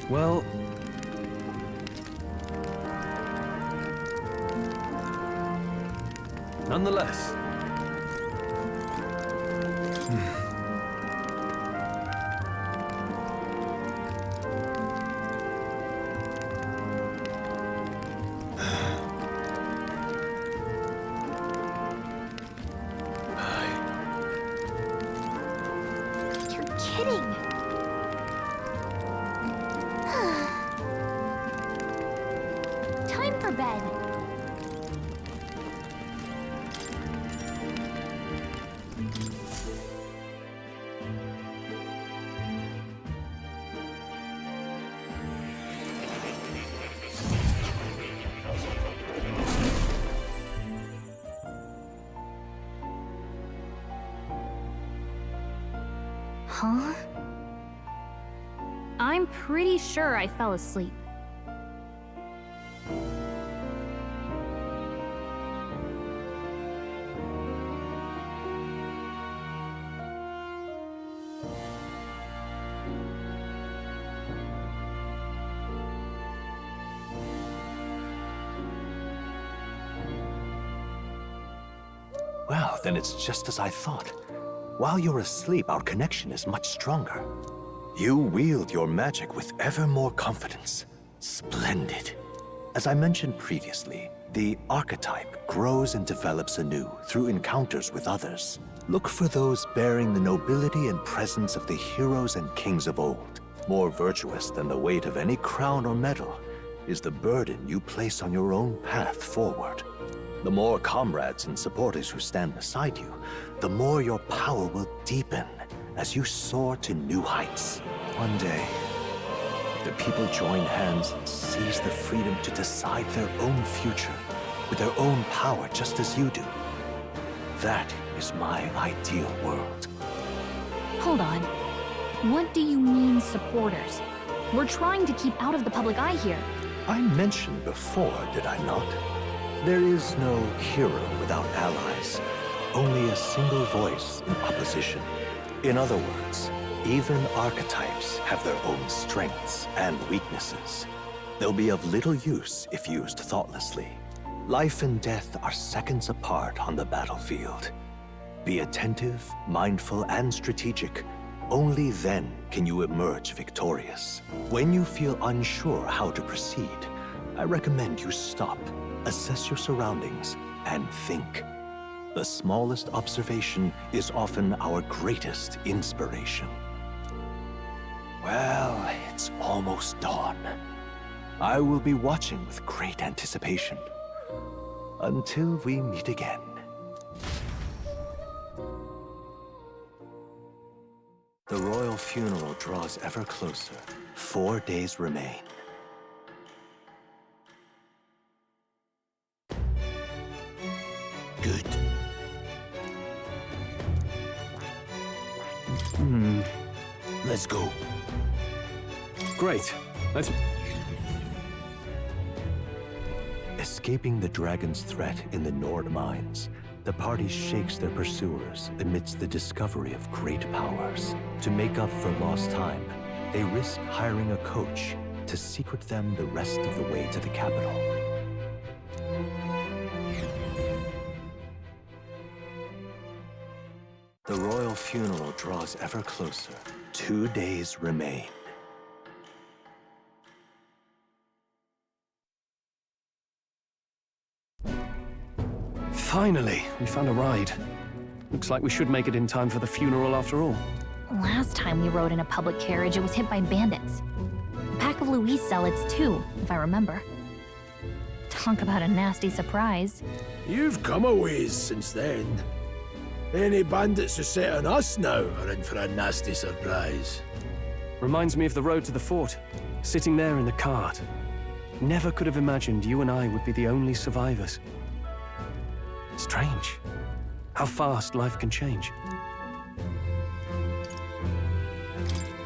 Well... nonetheless... You're kidding. Time for bed. Huh? I'm pretty sure I fell asleep. Well, then it's just as I thought. While you're asleep, our connection is much stronger. You wield your magic with ever more confidence. Splendid. As I mentioned previously, the archetype grows and develops anew through encounters with others. Look for those bearing the nobility and presence of the heroes and kings of old. More virtuous than the weight of any crown or medal is the burden you place on your own path forward. The more comrades and supporters who stand beside you, the more your power will deepen as you soar to new heights. One day, if the people join hands and seize the freedom to decide their own future with their own power just as you do, that is my ideal world. Hold on. What do you mean, supporters? We're trying to keep out of the public eye here. I mentioned before, did I not? There is no hero without allies, only a single voice in opposition. In other words, even archetypes have their own strengths and weaknesses. They'll be of little use if used thoughtlessly. Life and death are seconds apart on the battlefield. Be attentive, mindful, and strategic. Only then can you emerge victorious. When you feel unsure how to proceed, I recommend you stop, assess your surroundings, and think. The smallest observation is often our greatest inspiration. Well, it's almost dawn. I will be watching with great anticipation. Until we meet again. The royal funeral draws ever closer. 4 days remain. Good. Let's go. Great. Let's... Escaping the dragon's threat in the Nord mines, the party shakes their pursuers amidst the discovery of great powers. To make up for lost time, they risk hiring a coach to secret them the rest of the way to the capital. The royal funeral draws ever closer. 2 days remain. Finally, we found a ride. Looks like we should make it in time for the funeral after all. Last time we rode in a public carriage, it was hit by bandits. A pack of Louis zealots, too, if I remember. Talk about a nasty surprise. You've come a ways since then. Any bandits who set on us now are in for a nasty surprise. Reminds me of the road to the fort, sitting there in the cart. Never could have imagined you and I would be the only survivors. Strange. How fast life can change.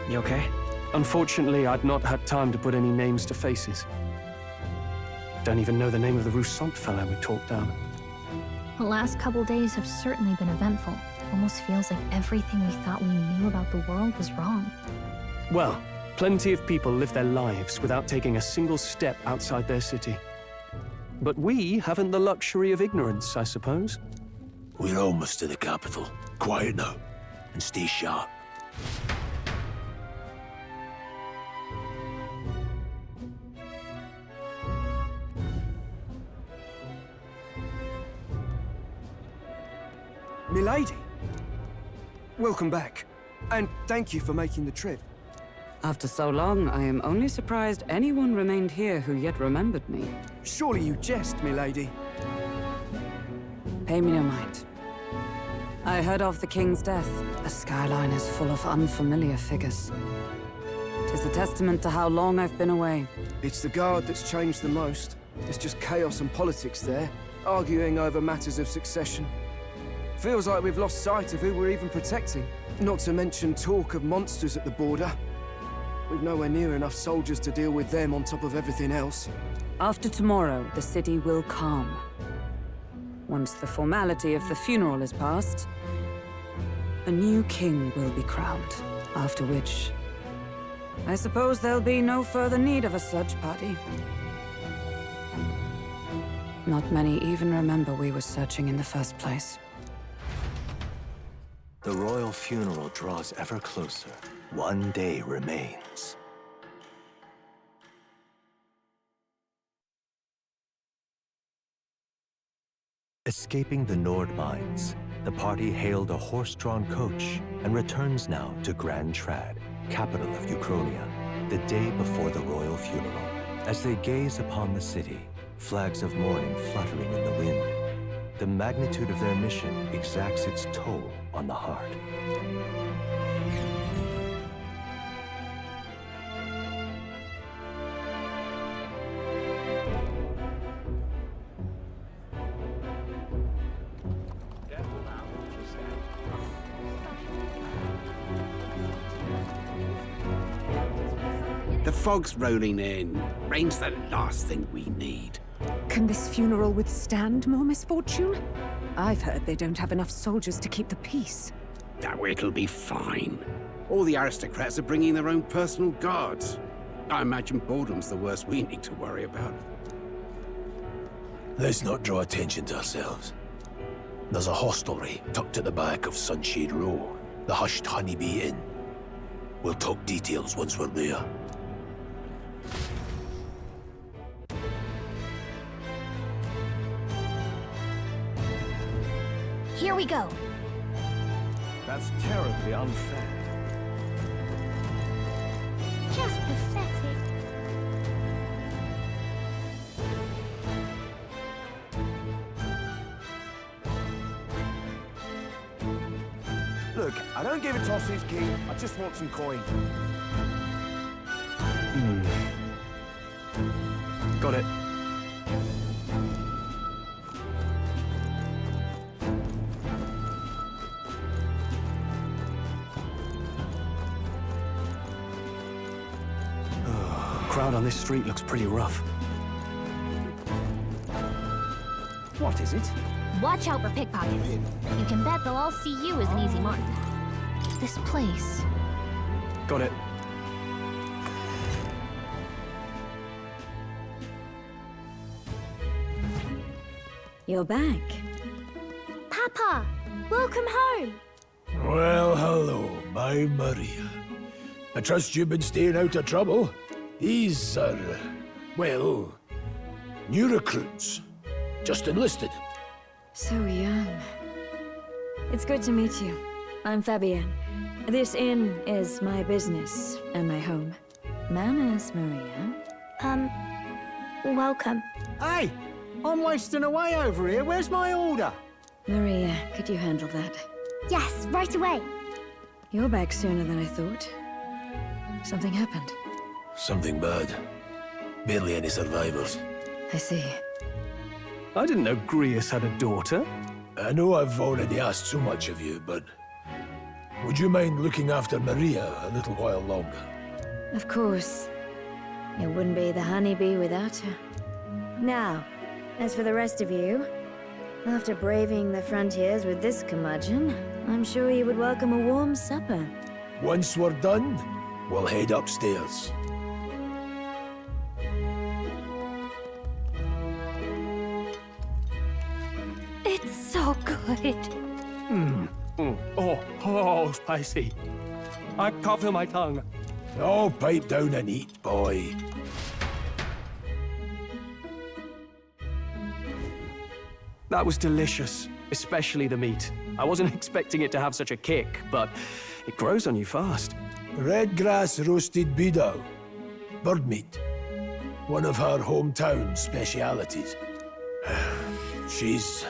You okay? Unfortunately, I'd not had time to put any names to faces. Don't even know the name of the Rousseau fellow we talked down. The last couple days have certainly been eventful. It almost feels like everything we thought we knew about the world was wrong. Well, plenty of people live their lives without taking a single step outside their city. But we haven't the luxury of ignorance, I suppose. We're almost to the capital. Quiet now, and stay sharp. Milady! Welcome back, and thank you for making the trip. After so long, I am only surprised anyone remained here who yet remembered me. Surely you jest, milady. Pay me no mind. I heard of the king's death. The skyline is full of unfamiliar figures. 'Tis a testament to how long I've been away. It's the guard that's changed the most. It's just chaos and politics there, arguing over matters of succession. Feels like we've lost sight of who we're even protecting. Not to mention talk of monsters at the border. We've nowhere near enough soldiers to deal with them on top of everything else. After tomorrow, the city will calm. Once the formality of the funeral is past, a new king will be crowned. After which, I suppose there'll be no further need of a search party. Not many even remember we were searching in the first place. The royal funeral draws ever closer. One day remains. Escaping the Nord mines, the party hailed a horse-drawn coach and returns now to Grand Trad, capital of Uchronia, the day before the royal funeral. As they gaze upon the city, flags of mourning fluttering in the wind, the magnitude of their mission exacts its toll on the heart. The fog's rolling in. Rain's the last thing we need. Can this funeral withstand more misfortune? I've heard they don't have enough soldiers to keep the peace. Oh, it'll be fine. All the aristocrats are bringing their own personal guards. I imagine boredom's the worst we need to worry about. Let's not draw attention to ourselves. There's a hostelry tucked at the back of Sunshade Row, the Hushed Honeybee Inn. We'll talk details once we're there. Here we go. That's terribly unfair. Just pathetic. Look, I don't give a toss who's king. I just want some coin. Got it. Crowd on this street looks pretty rough. What is it? Watch out for pickpockets. You can bet they'll all see you as an easy mark. This place. Got it. You're back. Papa, welcome home. Well, hello, my Maria. I trust you've been staying out of trouble. These are, well, new recruits. Just enlisted. So young. It's good to meet you. I'm Fabienne. This inn is my business and my home. Manners, Maria. Welcome. Hey, I'm wasting away over here. Where's my order? Maria, could you handle that? Yes, right away. You're back sooner than I thought. Something happened. Something bad. Barely any survivors. I see. I didn't know Grius had a daughter. I know I've already asked so much of you, but would you mind looking after Maria a little while longer? Of course. It wouldn't be the honeybee without her. Now, as for the rest of you, After braving the frontiers with this curmudgeon, I'm sure you would welcome a warm supper. Once we're done, we'll head upstairs. It's so good. Oh, spicy. I can't feel my tongue. Oh, pipe down and eat, boy. That was delicious, especially the meat. I wasn't expecting it to have such a kick, but it grows on you fast. Red grass roasted beedau. Bird meat. One of her hometown specialities. She's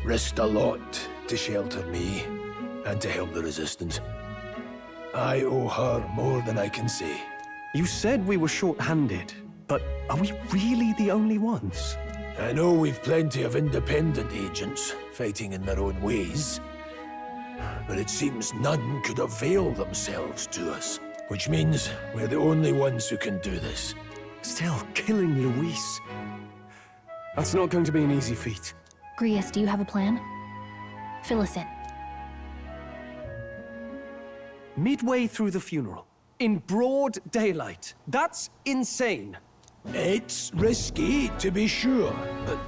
risked a lot to shelter me and to help the resistance. I owe her more than I can say. You said we were short-handed, but are we really the only ones? I know we've plenty of independent agents fighting in their own ways, but it seems none could avail themselves to us, which means we're the only ones who can do this. Still, killing Luis. That's not going to be an easy feat. Grius, do you have a plan? Fill us in. Midway through the funeral, in broad daylight. That's insane. It's risky, to be sure, but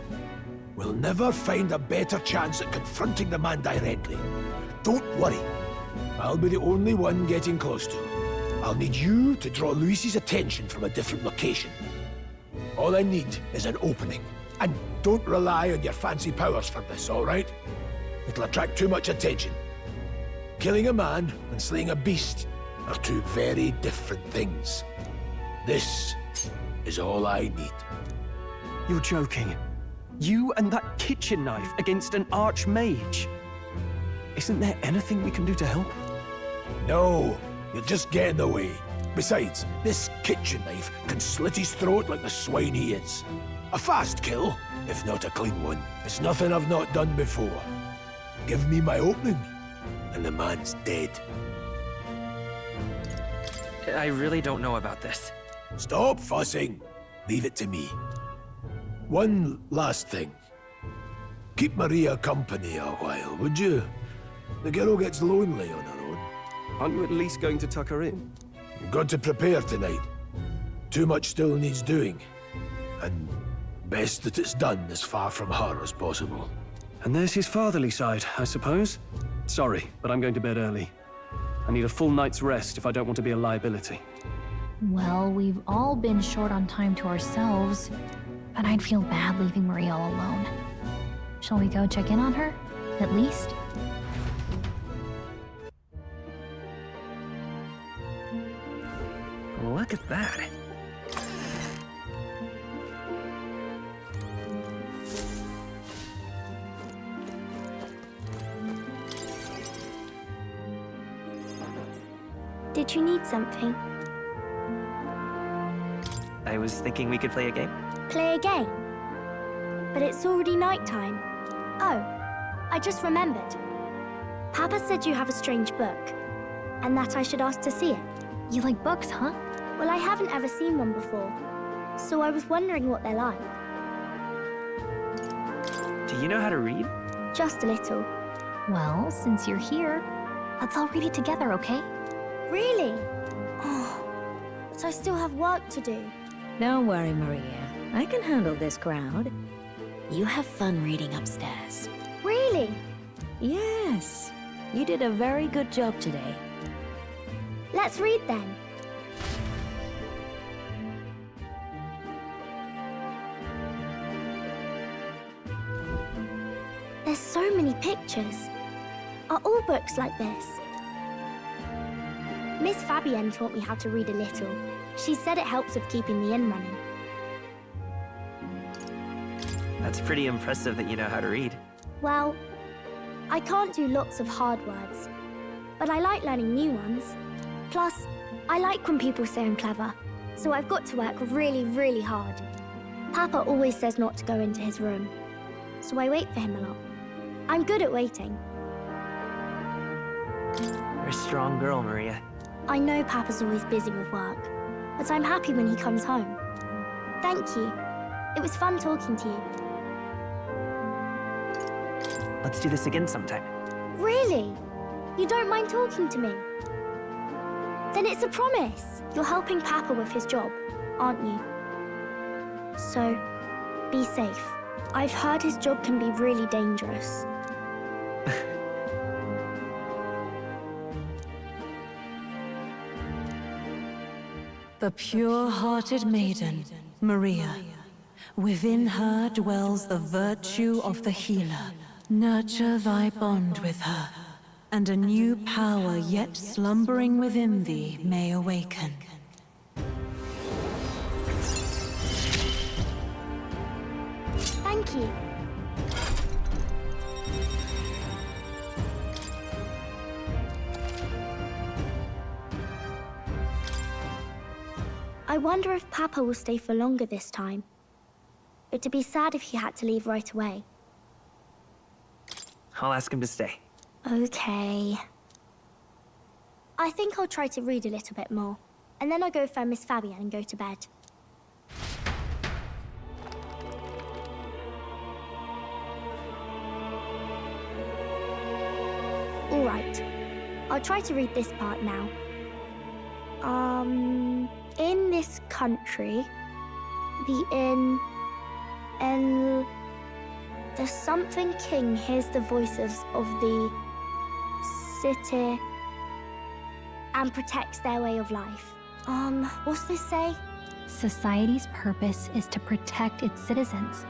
we'll never find a better chance at confronting the man directly. Don't worry. I'll be the only one getting close to him. I'll need you to draw Luis's attention from a different location. All I need is an opening. And don't rely on your fancy powers for this, all right? It'll attract too much attention. Killing a man and slaying a beast are two very different things. This is all I need. You're joking. You and that kitchen knife against an archmage. Isn't there anything we can do to help? No, you'll just get in the way. Besides, this kitchen knife can slit his throat like the swine he is. A fast kill, if not a clean one. It's nothing I've not done before. Give me my opening, and the man's dead. I really don't know about this. Stop fussing. Leave it to me. One last thing. Keep Maria company a while, would you? The girl gets lonely on her own. Aren't you at least going to tuck her in? You've got to prepare tonight. Too much still needs doing. And best that it's done as far from her as possible. And there's his fatherly side, I suppose. Sorry, but I'm going to bed early. I need a full night's rest if I don't want to be a liability. Well, we've all been short on time to ourselves, but I'd feel bad leaving Maria all alone. Shall we go check in on her, at least? Look at that. Did you need something? I was thinking we could play a game. Play a game? But it's already nighttime. Oh, I just remembered. Papa said you have a strange book, and that I should ask to see it. You like books, huh? Well, I haven't ever seen one before, so I was wondering what they're like. Do you know how to read? Just a little. Well, since you're here, let's all read it together, okay? Really? Oh, but I still have work to do. Don't worry, Maria. I can handle this crowd. You have fun reading upstairs. Really? Yes. You did a very good job today. Let's read then. There's so many pictures. Are all books like this? Miss Fabienne taught me how to read a little. She said it helps with keeping the inn running. That's pretty impressive that you know how to read. Well, I can't do lots of hard words, but I like learning new ones. Plus, I like when people say I'm clever, so I've got to work really, really hard. Papa always says not to go into his room, so I wait for him a lot. I'm good at waiting. You're a strong girl, Maria. I know Papa's always busy with work, but I'm happy when he comes home. Thank you. It was fun talking to you. Let's do this again sometime. Really? You don't mind talking to me? Then it's a promise. You're helping Papa with his job, aren't you? So, be safe. I've heard his job can be really dangerous. The pure-hearted maiden, Maria. Within her dwells the virtue of the healer. Nurture thy bond with her, and a new power yet slumbering within thee may awaken. Thank you. I wonder if Papa will stay for longer this time. It'd be sad if he had to leave right away. I'll ask him to stay. Okay. I think I'll try to read a little bit more, and then I'll go find Miss Fabienne and go to bed. All right. I'll try to read this part now. In this country, the something king hears the voices of the city and protects their way of life. What's this say? Society's purpose is to protect its citizens.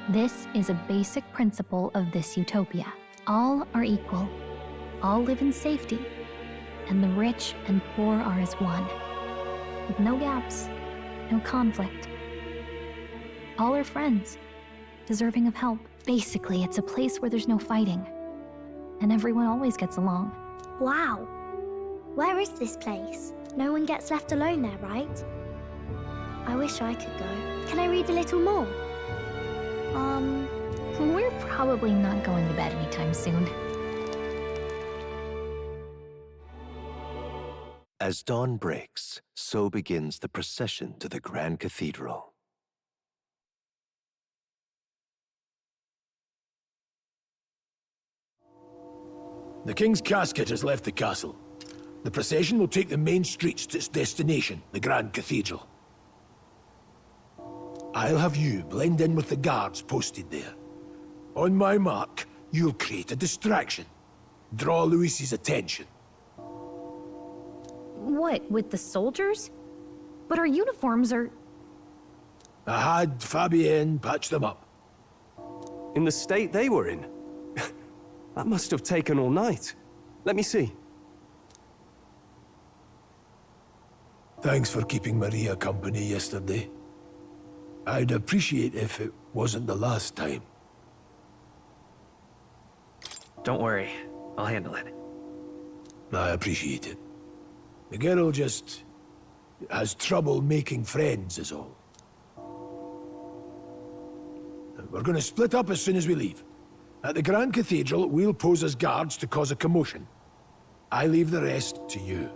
This is a basic principle of this utopia. All are equal, all live in safety, and the rich and poor are as one, with no gaps, no conflict. All are friends, deserving of help. Basically, it's a place where there's no fighting, and everyone always gets along. Wow. Where is this place? No one gets left alone there, right? I wish I could go. Can I read a little more? We're probably not going to bed anytime soon. As dawn breaks, so begins the procession to the Grand Cathedral. The king's casket has left the castle. The procession will take the main streets to its destination, the Grand Cathedral. I'll have you blend in with the guards posted there. On my mark, you'll create a distraction. Draw Luis's attention. What, with the soldiers? But our uniforms are... I had Fabienne patch them up. In the state they were in? That must have taken all night. Let me see. Thanks for keeping Maria company yesterday. I'd appreciate if it wasn't the last time. Don't worry, I'll handle it. I appreciate it. The girl just has trouble making friends is all. We're gonna split up as soon as we leave. At the Grand Cathedral, we'll pose as guards to cause a commotion. I leave the rest to you.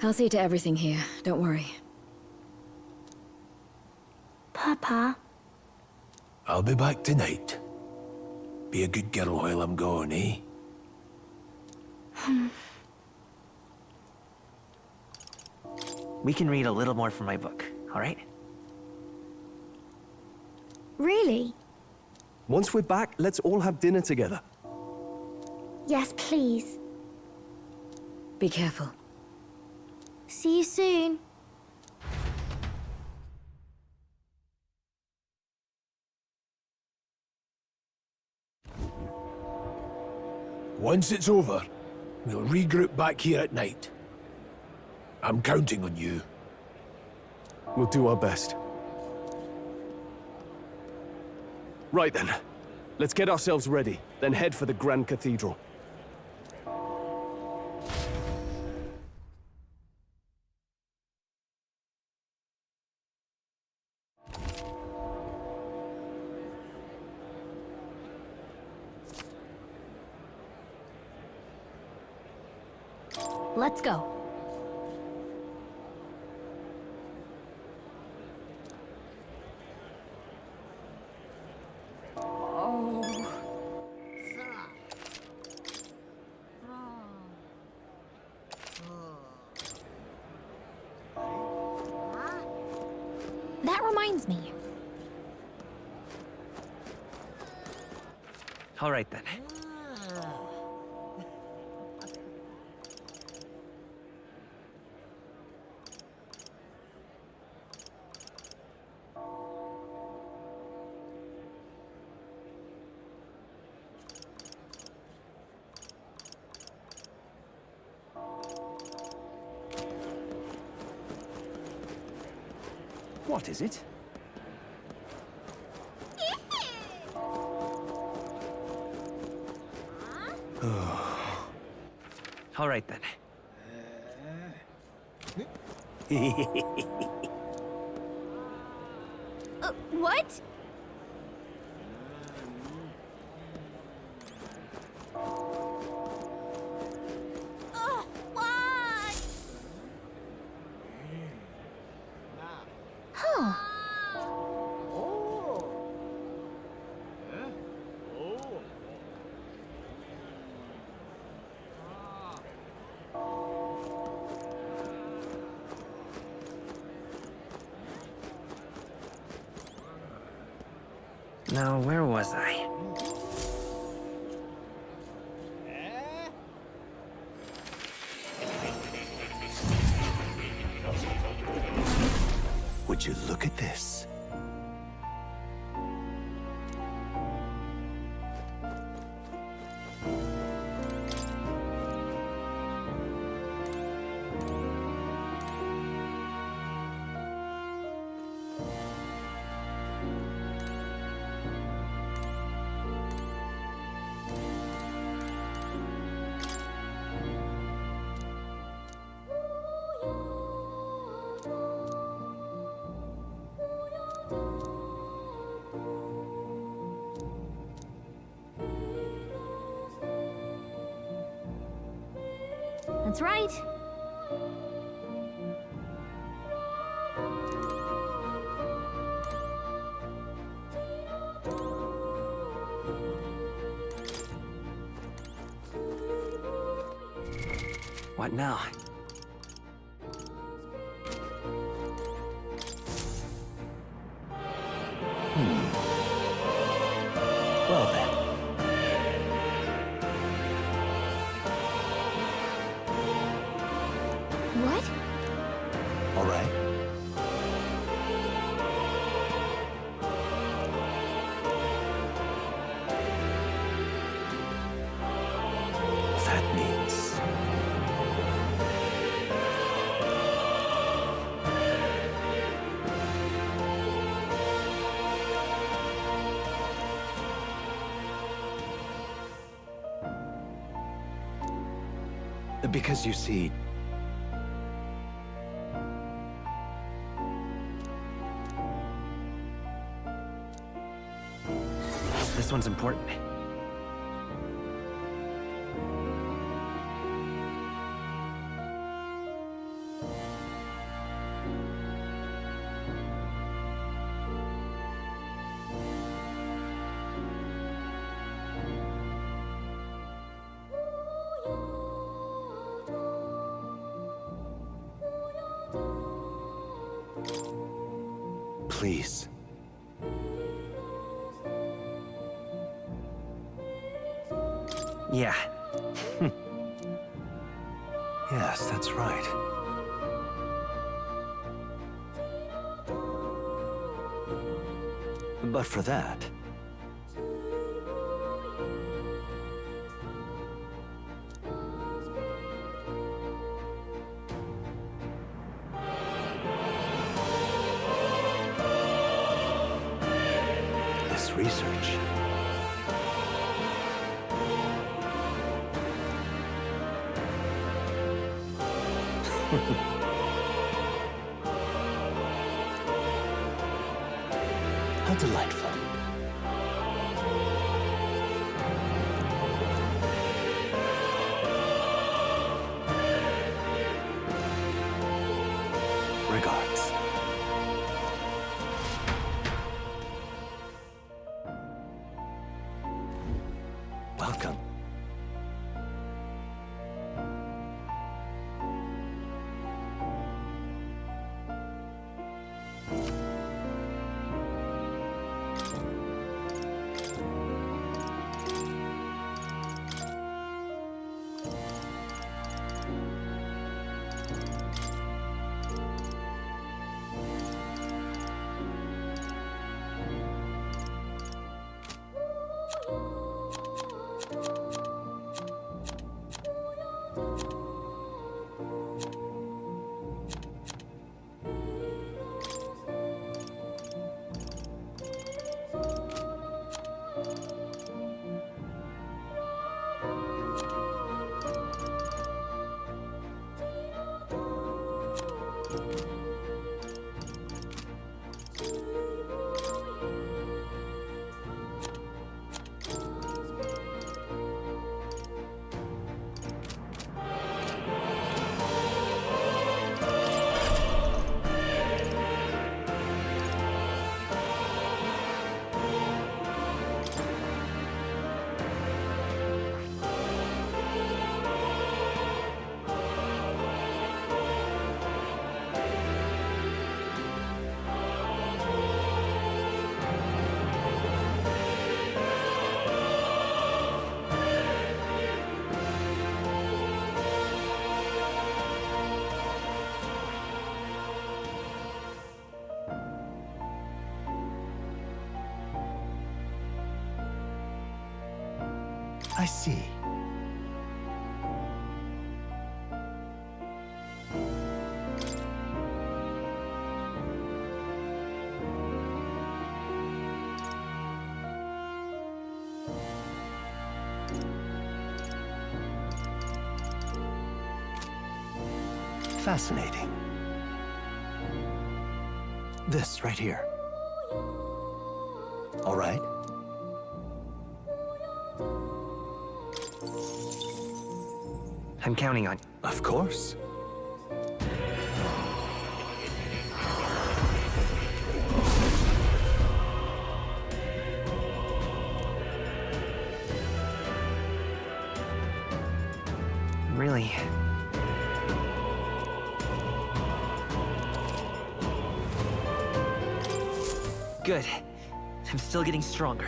I'll see to everything here, don't worry. Papa. I'll be back tonight. Be a good girl while I'm gone, eh? We can read a little more from my book, all right? Really? Once we're back, let's all have dinner together. Yes, please. Be careful. See you soon. Once it's over, we'll regroup back here at night. I'm counting on you. We'll do our best. Right then. Let's get ourselves ready, then head for the Grand Cathedral. Let's go. All right then. What is it? All right then. What? Why? Huh. Now, where was I? Would you look at this? That's right. What now? Well then. What? All right. That means... Because you see... This one's important. Please. Yeah. Yes, that's right. But for that... this research... How delightful. Regards. Welcome. I see. Fascinating. This right here. All right. I'm counting on you. Of course. Really? Good. I'm still getting stronger.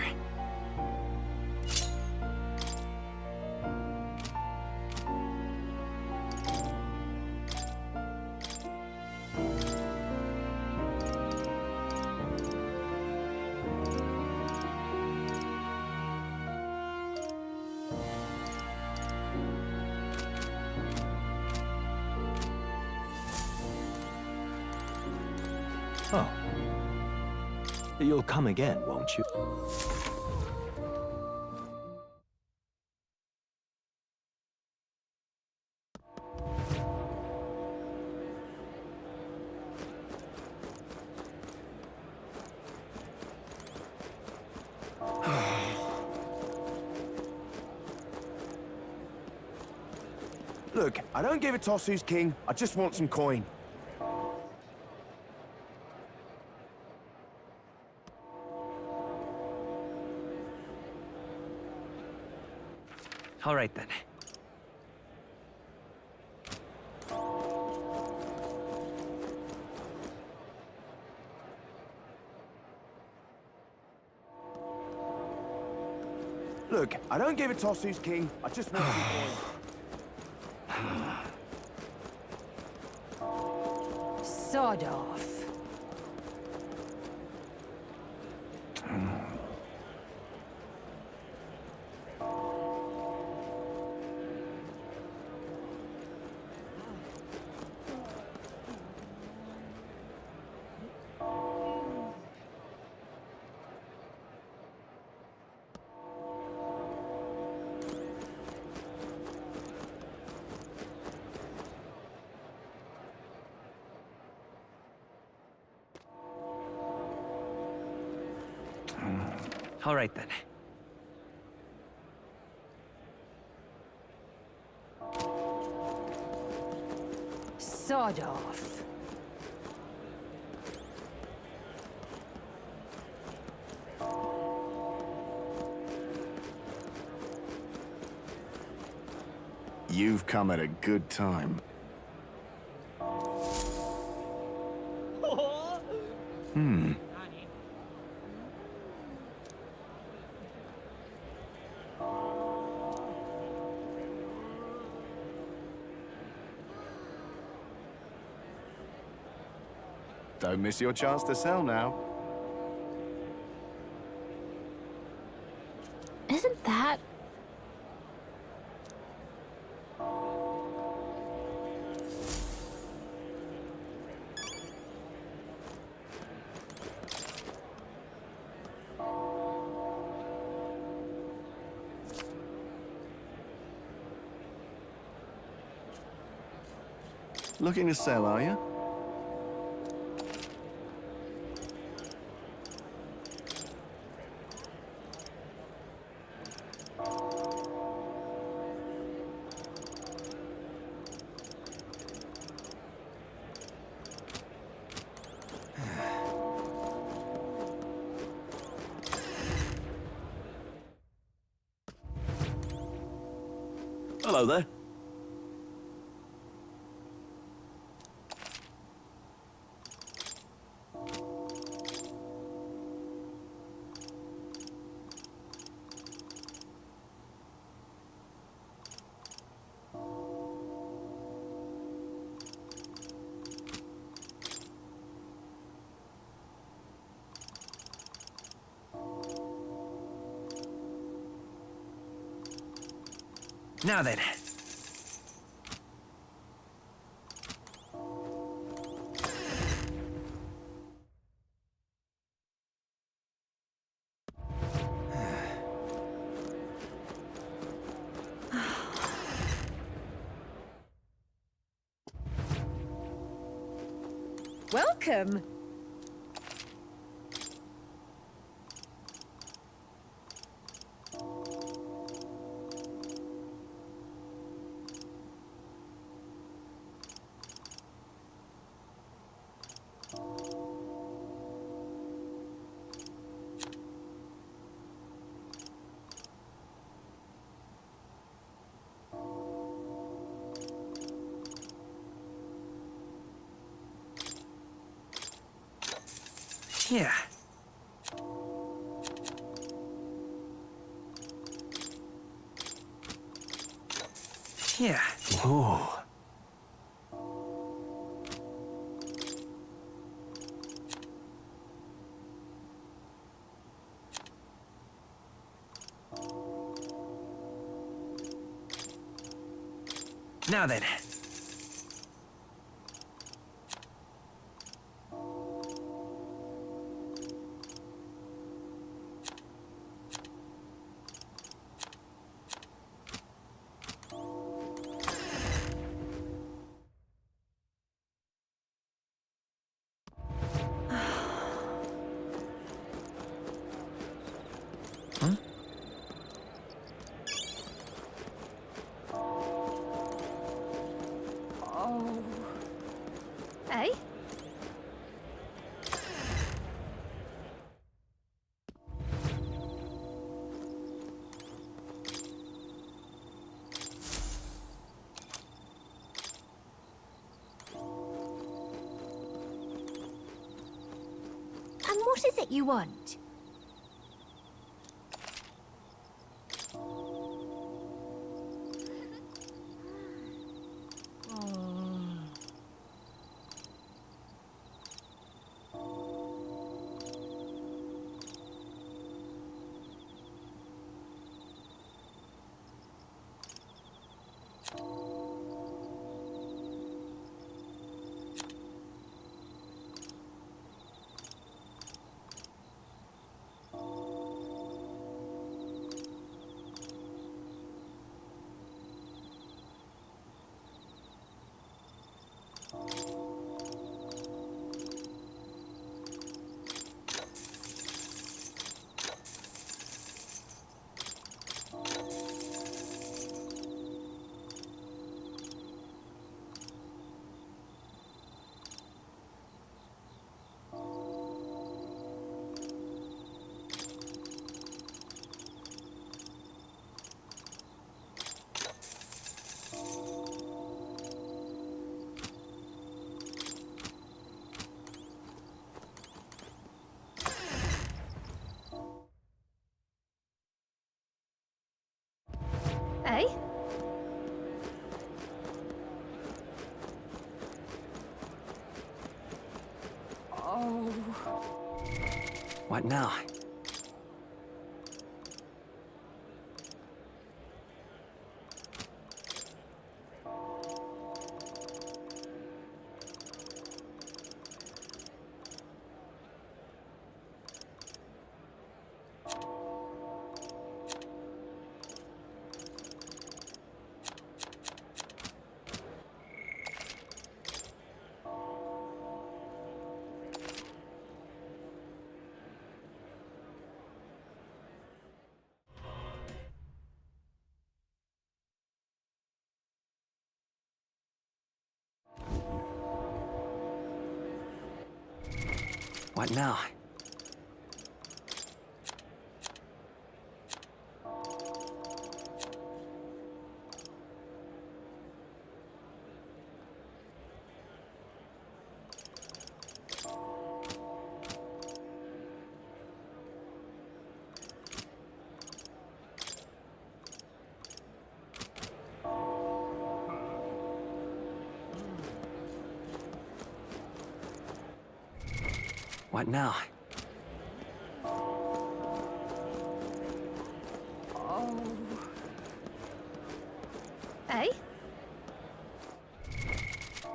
Oh. You'll come again, won't you? Look, I don't give a toss who's king. I just want some coin. All right, then. Look, I don't give a toss who's king. I just want some coin. Sod off. All right, then. Sod off. You've come at a good time. Don't miss your chance to sell now. Isn't that... Looking to sell, are you? Hello there. Now then. Welcome! Yeah. Yeah. Whoa. Now then. Eh? And what is it you want? Eh? Oh. What now? What now? What now?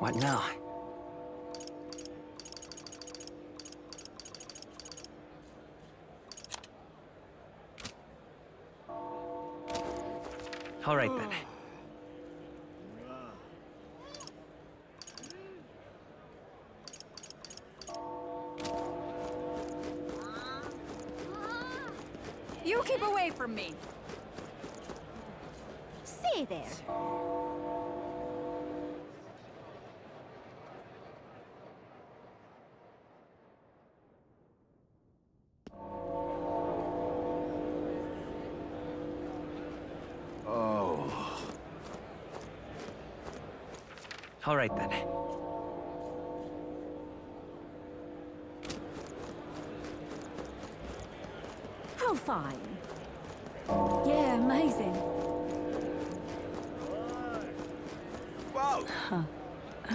What now? All right, then. You keep away from me. See there. All right, then. How fine. Yeah, amazing. Wow! Huh.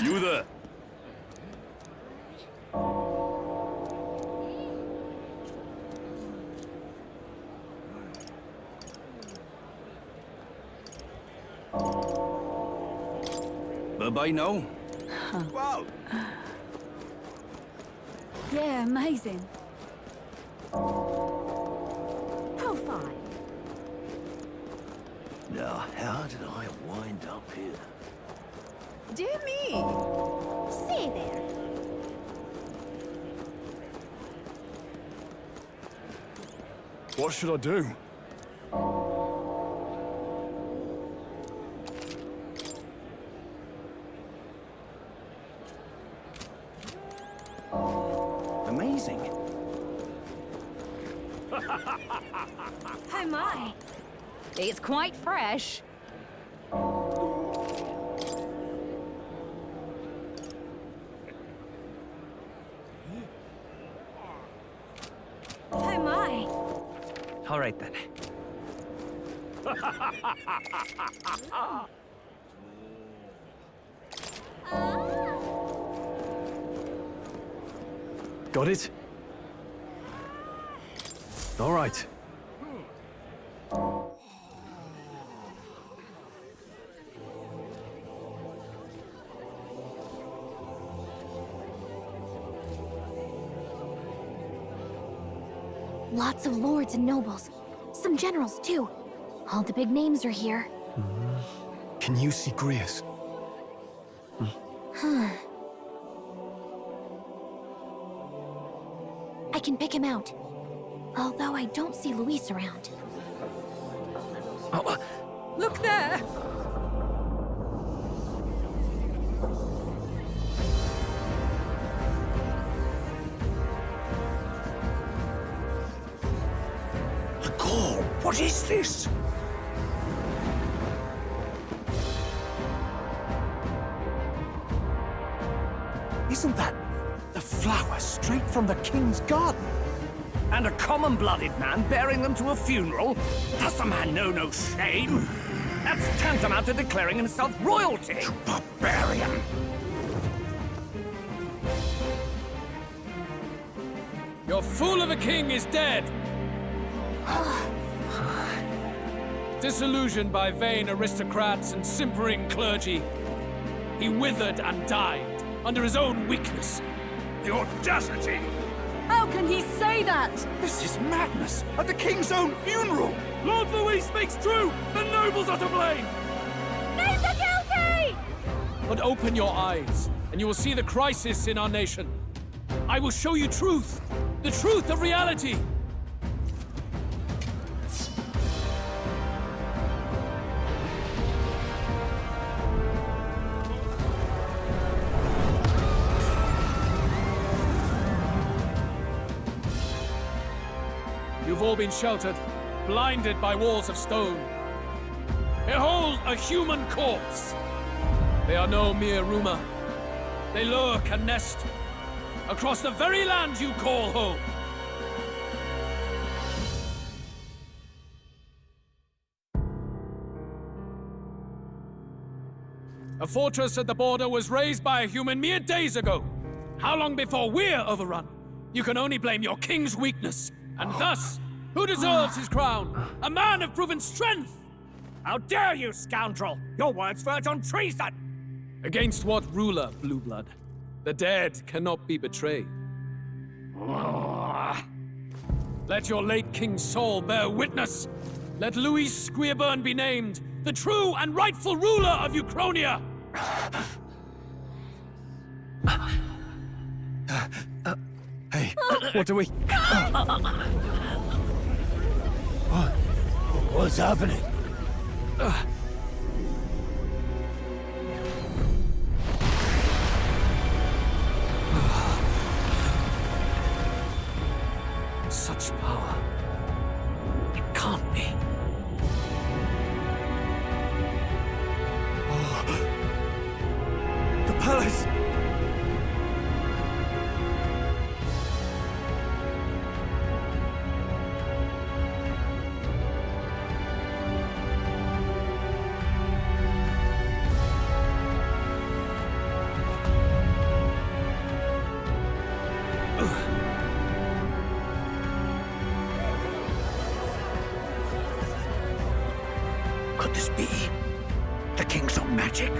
You there! Bye-bye now. Huh. Wow! Yeah, amazing. How fine. Now, how did I wind up here? Dear me. See there. What should I do? Amazing. Oh my. It's quite fresh. Oh my. All right, then. Got it? All right. Lots of lords and nobles. Some generals, too. All the big names are here. Can you see Grius? I can pick him out. Although I don't see Luis around. Look there. The call! What is this? Isn't that the flower straight from the king's garden? And a common-blooded man bearing them to a funeral? Does the man know no shame? That's tantamount to declaring himself royalty! You barbarian! Your fool of a king is dead! Disillusioned by vain aristocrats and simpering clergy, he withered and died under his own weakness. The audacity! How can he say that? This is madness! At the king's own funeral! Lord Louis speaks true! The nobles are to blame! Names are guilty! But open your eyes, and you will see the crisis in our nation. I will show you truth, the truth of reality. You've all been sheltered, blinded by walls of stone. Behold a human corpse! They are no mere rumor. They lurk and nest across the very land you call home. A fortress at the border was raised by a human mere days ago. How long before we're overrun? You can only blame your king's weakness. And thus, who deserves his crown? A man of proven strength! How dare you, scoundrel! Your words verge on treason! Against what ruler, Blueblood? The dead cannot be betrayed. Let your late king's soul bear witness. Let Louis Squeerburn be named the true and rightful ruler of Uchronia. Hey, what do we... What's happening? Such power. It can't be. The palace! Could this be the king's own magic?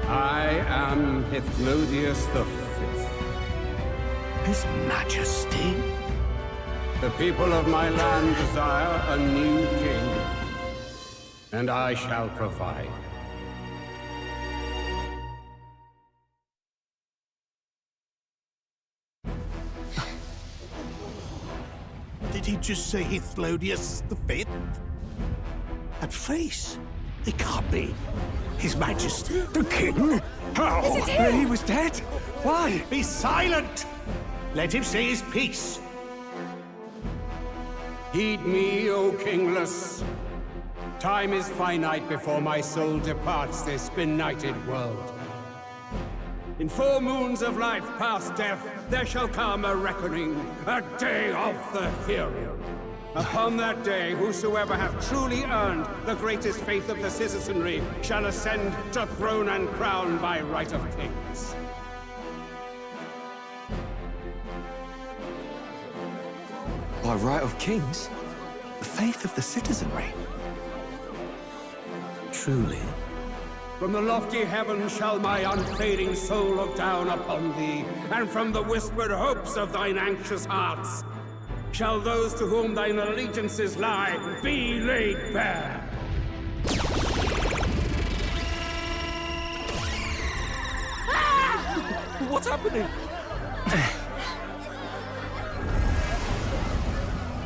I am Hithlodius the Fifth. His Majesty? The people of my land desire a new king, and I shall provide. Did he just say Hithlodius the Fifth? That face. It can't be. His Majesty? The King? How? Is it him? He was dead? Why? Be silent! Let him say his piece. Heed me, O kingless. Time is finite before my soul departs this benighted world. In 4 moons of life past death, there shall come a reckoning, a day of the hero. Upon that day, whosoever hath truly earned the greatest faith of the citizenry shall ascend to throne and crown by right of kings. By right of kings? The faith of the citizenry? Truly. From the lofty heavens shall my unfading soul look down upon thee, and from the whispered hopes of thine anxious hearts shall those to whom thine allegiances lie be laid bare. What's happening?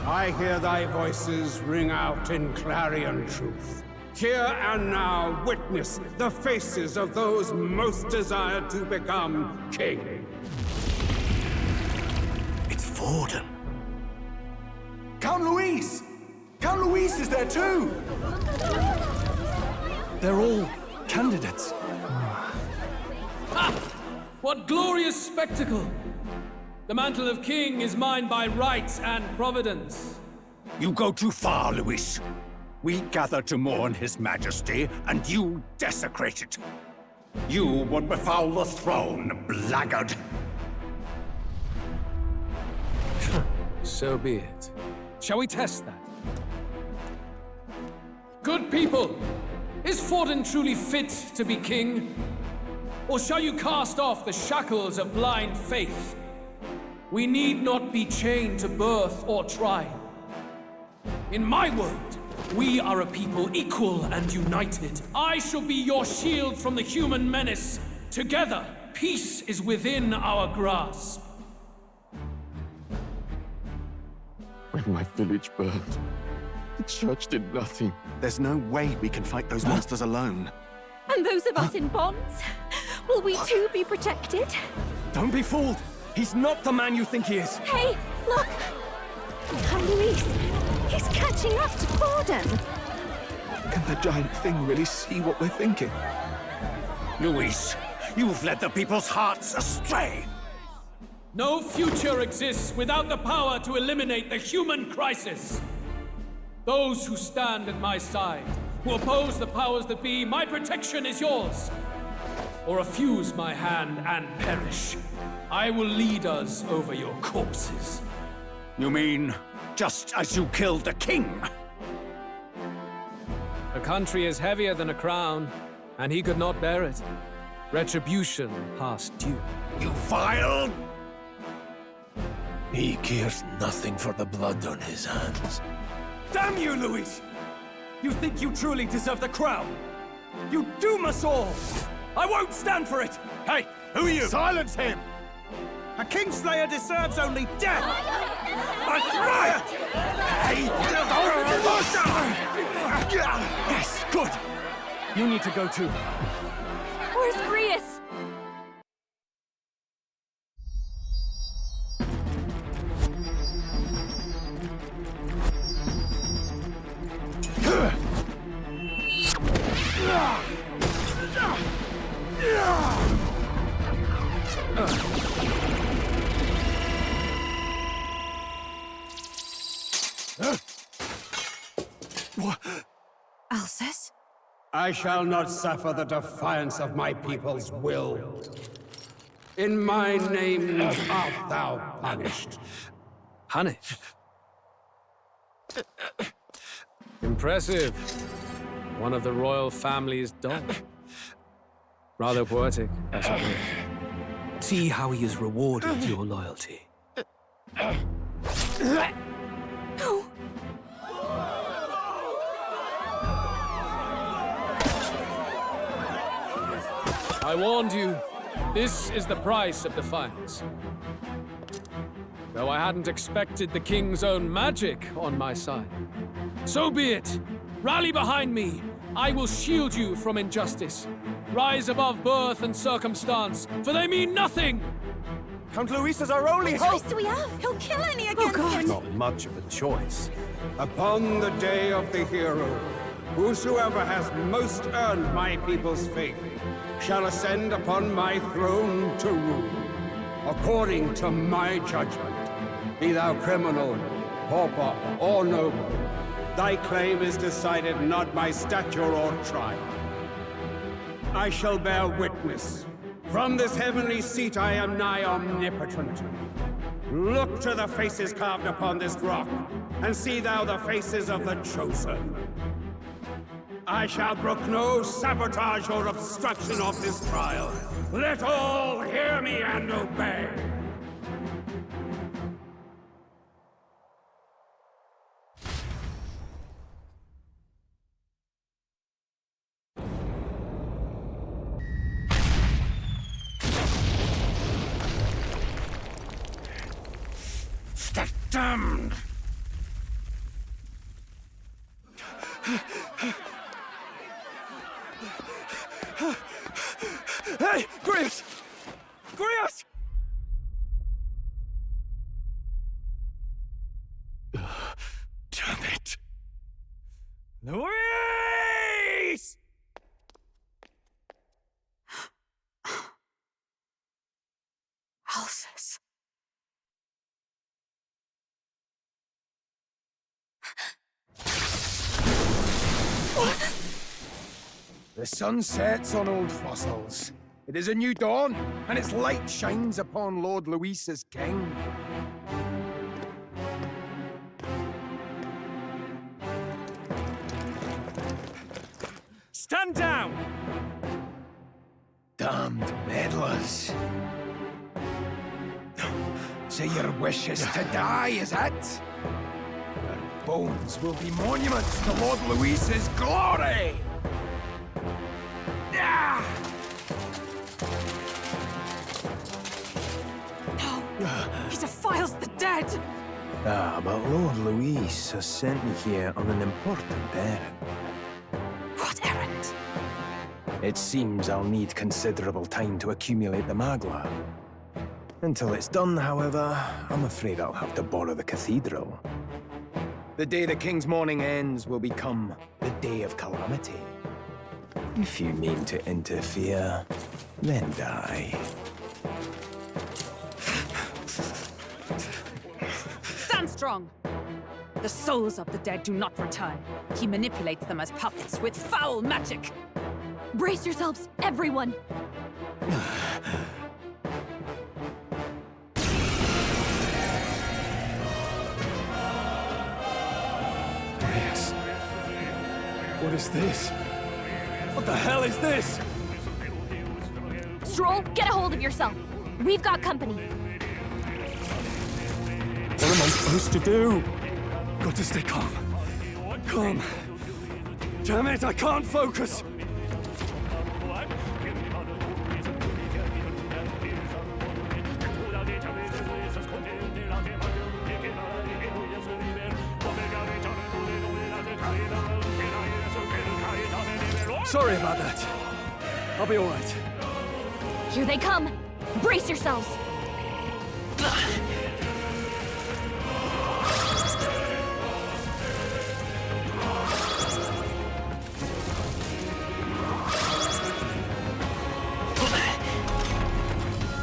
I hear thy voices ring out in clarion truth. Here and now witness the faces of those most desired to become king. It's Forden. Count Louise! Count Louise is there too! They're all candidates. Ha! What glorious spectacle! The mantle of king is mine by right and providence. You go too far, Louis. We gather to mourn his majesty, and you desecrate it. You would befoul the throne, blackguard. So be it. Shall we test that? Good people, is Forden truly fit to be king? Or shall you cast off the shackles of blind faith? We need not be chained to birth or trial. In my world, we are a people equal and united. I shall be your shield from the human menace. Together, peace is within our grasp. When my village burned, the church did nothing. There's no way we can fight those monsters alone. And those of us in bonds? Will we too be protected? Don't be fooled! He's not the man you think he is! Hey, look! Count Louise! He's catching up to Forden! Can the giant thing really see what we're thinking? Louis, you've led the people's hearts astray. No future exists without the power to eliminate the human crisis. Those who stand at my side, who oppose the powers that be, my protection is yours. Or refuse my hand and perish. I will lead us over your corpses. You mean, just as you killed the king? A country is heavier than a crown. and he could not bear it. Retribution passed due. You vile! He cares nothing for the blood on his hands. Damn you, Luis! You think you truly deserve the crown? You doom us all! I won't stand for it! Hey, who are you? Silence him! A Kingslayer deserves only death! A riot! Hey! Yes, good! You need to go too. Where's Grius? Alcest? I shall not suffer the defiance of my people's will. In my name art thou punished. Punished? Impressive. One of the royal family's dog. Rather poetic, I suppose. See how he has rewarded your loyalty. No! I warned you. This is the price of defiance. Though I hadn't expected the king's own magic on my side. So be it. Rally behind me. I will shield you from injustice. Rise above birth and circumstance, for they mean nothing! Count Luis is our only What hope! choice do we have? He'll kill any against him! Not much of a choice. Upon the day of the hero, whosoever has most earned my people's faith shall ascend upon my throne to rule, according to my judgment. Be thou criminal, pauper, or noble, thy claim is decided not by stature or trial. I shall bear witness. From this heavenly seat I am nigh omnipotent. Look to the faces carved upon this rock, and see thou the faces of the chosen. I shall brook no sabotage or obstruction of this trial. Let all hear me and obey. Damned! Hey! Grius! Grius! Damn it! Luis! Alcest. The sun sets on old fossils. It is a new dawn, and its light shines upon Lord Luis as king. Stand down! Damned meddlers. So your wish is to die, is it? Your bones will be monuments to Lord Luis's glory! No! He defiles the dead! Ah, but Lord Luis has sent me here on an important errand. What errand? It seems I'll need considerable time to accumulate the Magla. Until it's done, however, I'm afraid I'll have to borrow the cathedral. The day the king's mourning ends will become the day of calamity. If you mean to interfere, then die. Stand strong! The souls of the dead do not return. He manipulates them as puppets with foul magic! Brace yourselves, everyone! Yes. What is this? What the hell is this? Stroll, get a hold of yourself. We've got company. What am I supposed to do? Got to stay calm. Calm. Damn it, I can't focus. Sorry about that. I'll be all right. Here they come. Brace yourselves.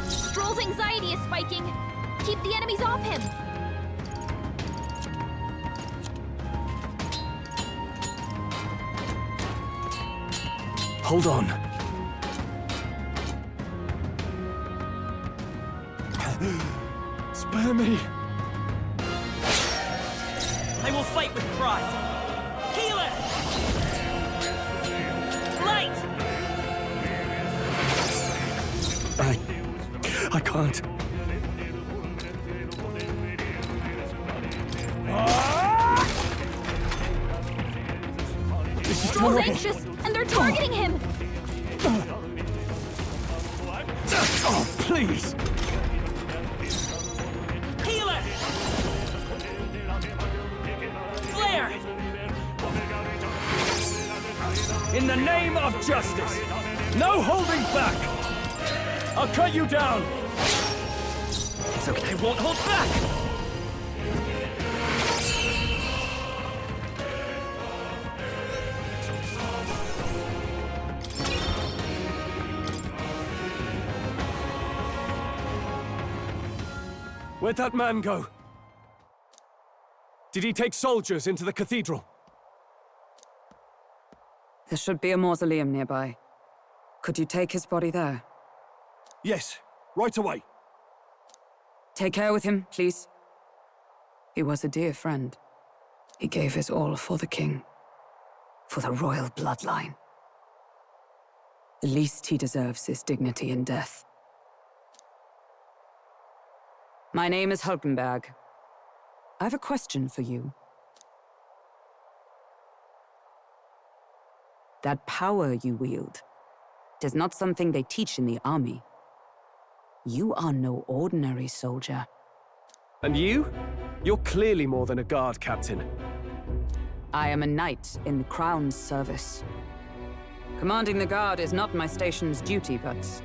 Stroll's anxiety is spiking. Keep the enemies off him. Hold on. Spare me. I will fight with pride. Healer! Light! I can't. This is Stroll's terrible. anxious, and they're targeting him. Oh, please. Healer! Flare! In the name of justice, no holding back. I'll cut you down. It's okay, I won't hold back! Where'd that man go? Did he take soldiers into the cathedral? There should be a mausoleum nearby. Could you take his body there? Yes, right away. Take care with him, please. He was a dear friend. He gave his all for the king. For the royal bloodline. The least he deserves is dignity in death. My name is Hulkenberg. I have a question for you. That power you wield is not something they teach in the army. You are no ordinary soldier. And you? You're clearly more than a guard captain. I am a knight in the Crown's service. Commanding the guard is not my station's duty, but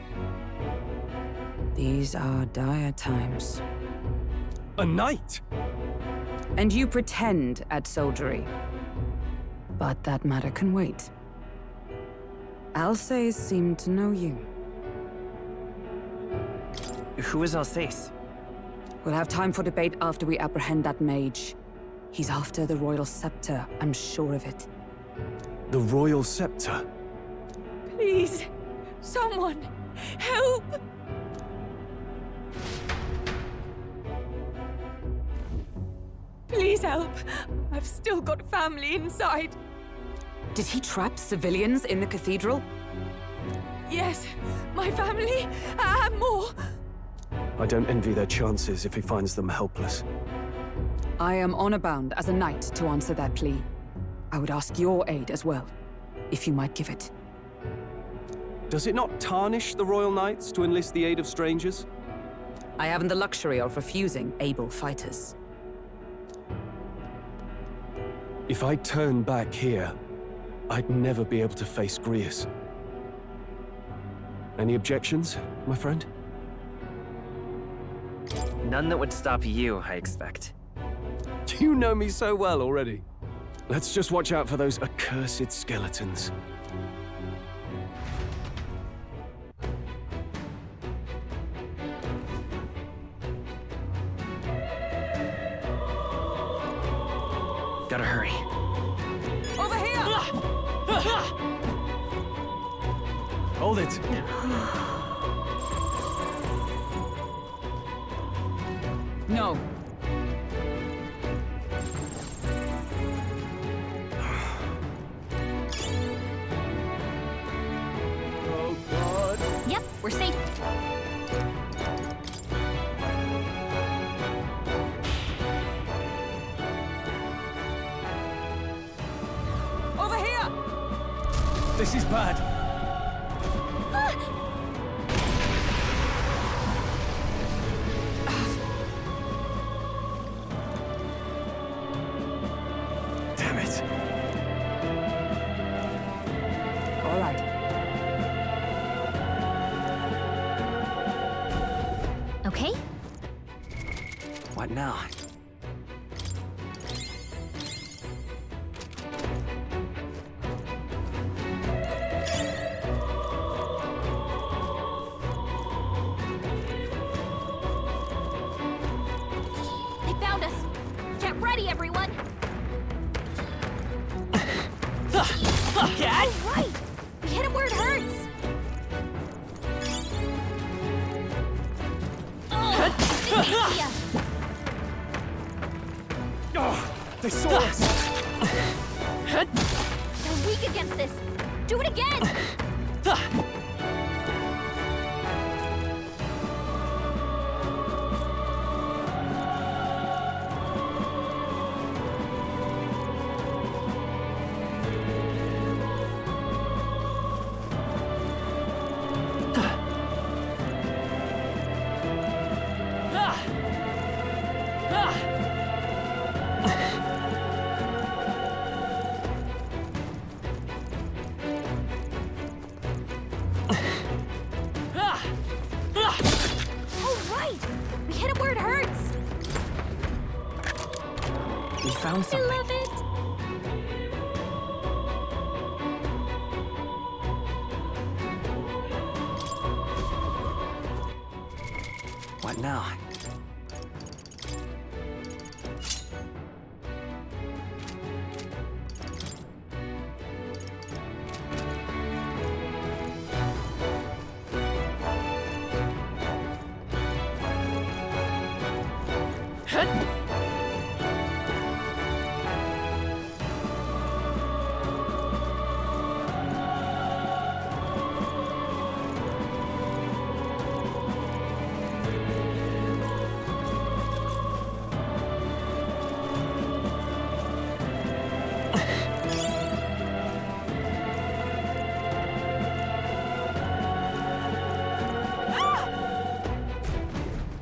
these are dire times. A knight? And you pretend at soldiery. But that matter can wait. Alsace seemed to know you. Who is Alsace? We'll have time for debate after we apprehend that mage. He's after the royal scepter, I'm sure of it. The royal scepter? Please, someone, help! Please help. I've still got family inside. Did he trap civilians in the cathedral? Yes, my family, and more. I don't envy their chances if he finds them helpless. I am honor bound as a knight to answer that plea. I would ask your aid as well, if you might give it. Does it not tarnish the Royal Knights to enlist the aid of strangers? I haven't the luxury of refusing able fighters. If I turn back here, I'd never be able to face Grius. Any objections, my friend? None that would stop you, I expect. You know me so well already. Let's just watch out for those accursed skeletons. Gotta hurry. Over here! Hold it! No. We're safe. Over here! This is bad. Damn it. All right. Okay? What now? They found us. Get ready, everyone. Cat! Oh, right. We hit him where it hurts. Oh, they can't see us. Oh, they saw us. They're weak against this. Do it again. Oh, right. We hit him where it hurts. We found I something. love it. What now?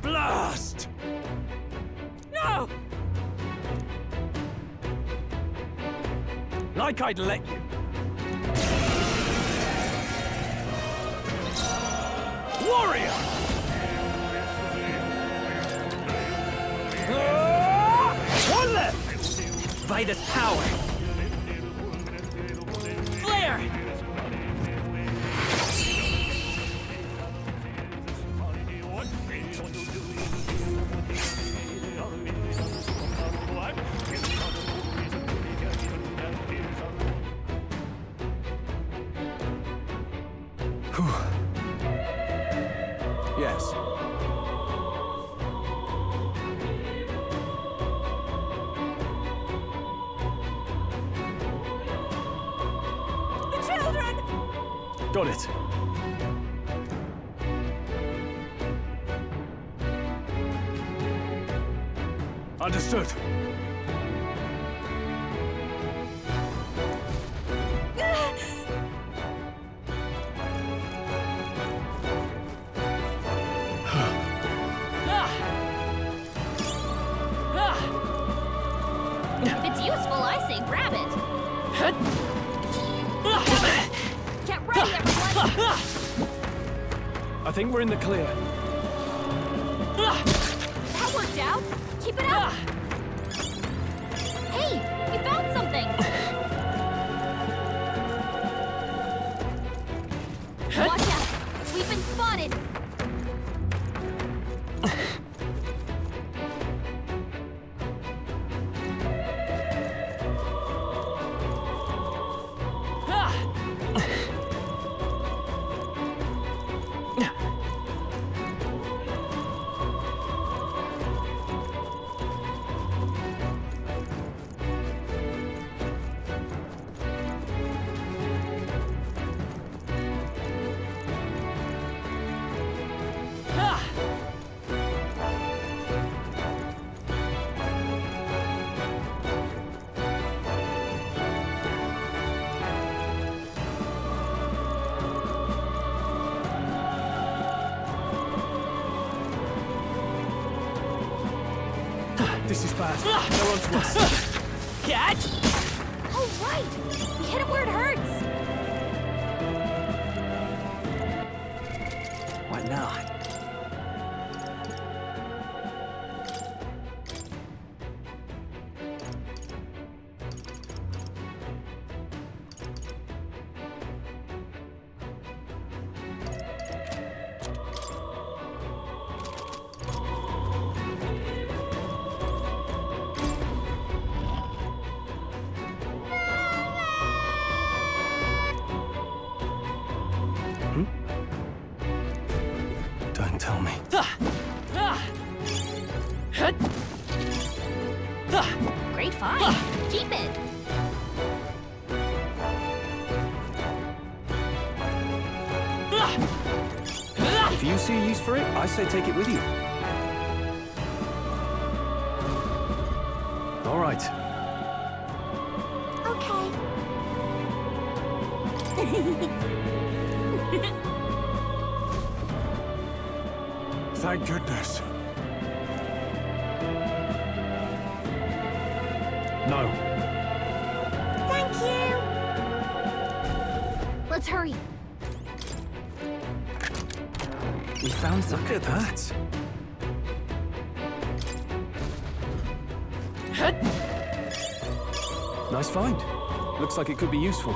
Blast! No! Like I'd let you. Warrior! One left! By this power! Flare! Yes. The children! Got it. Understood. If it's useful, I say grab it. Get ready, everyone. I think we're in the clear. That worked out. Keep it up. Hey, we found something. Watch out. We've been spotted. This is bad. They're on to us. Catch! Oh, right! We hit it where it hurts! What now? Don't tell me. Great find. Keep it. If you see a use for it, I say take it with you. All right. Thank goodness. No. Thank you! Let's hurry. We found some. Look at that. Nice find. Looks like it could be useful.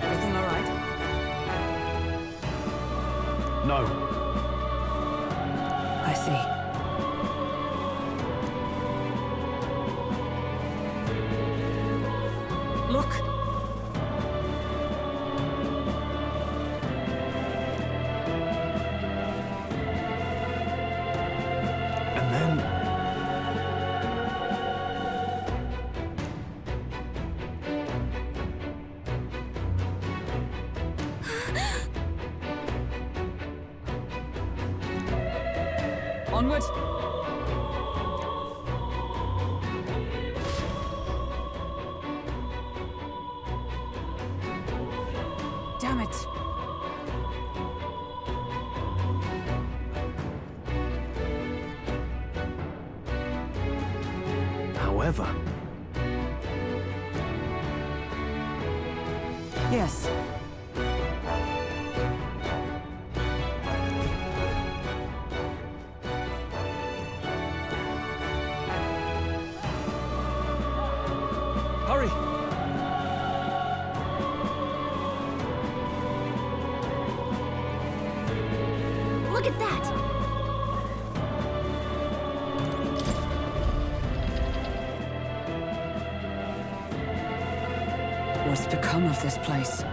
Everything all right? No. I see. Look! And then... Onward! Damn it! However... Yes. Hurry! Look at that! What's become of this place?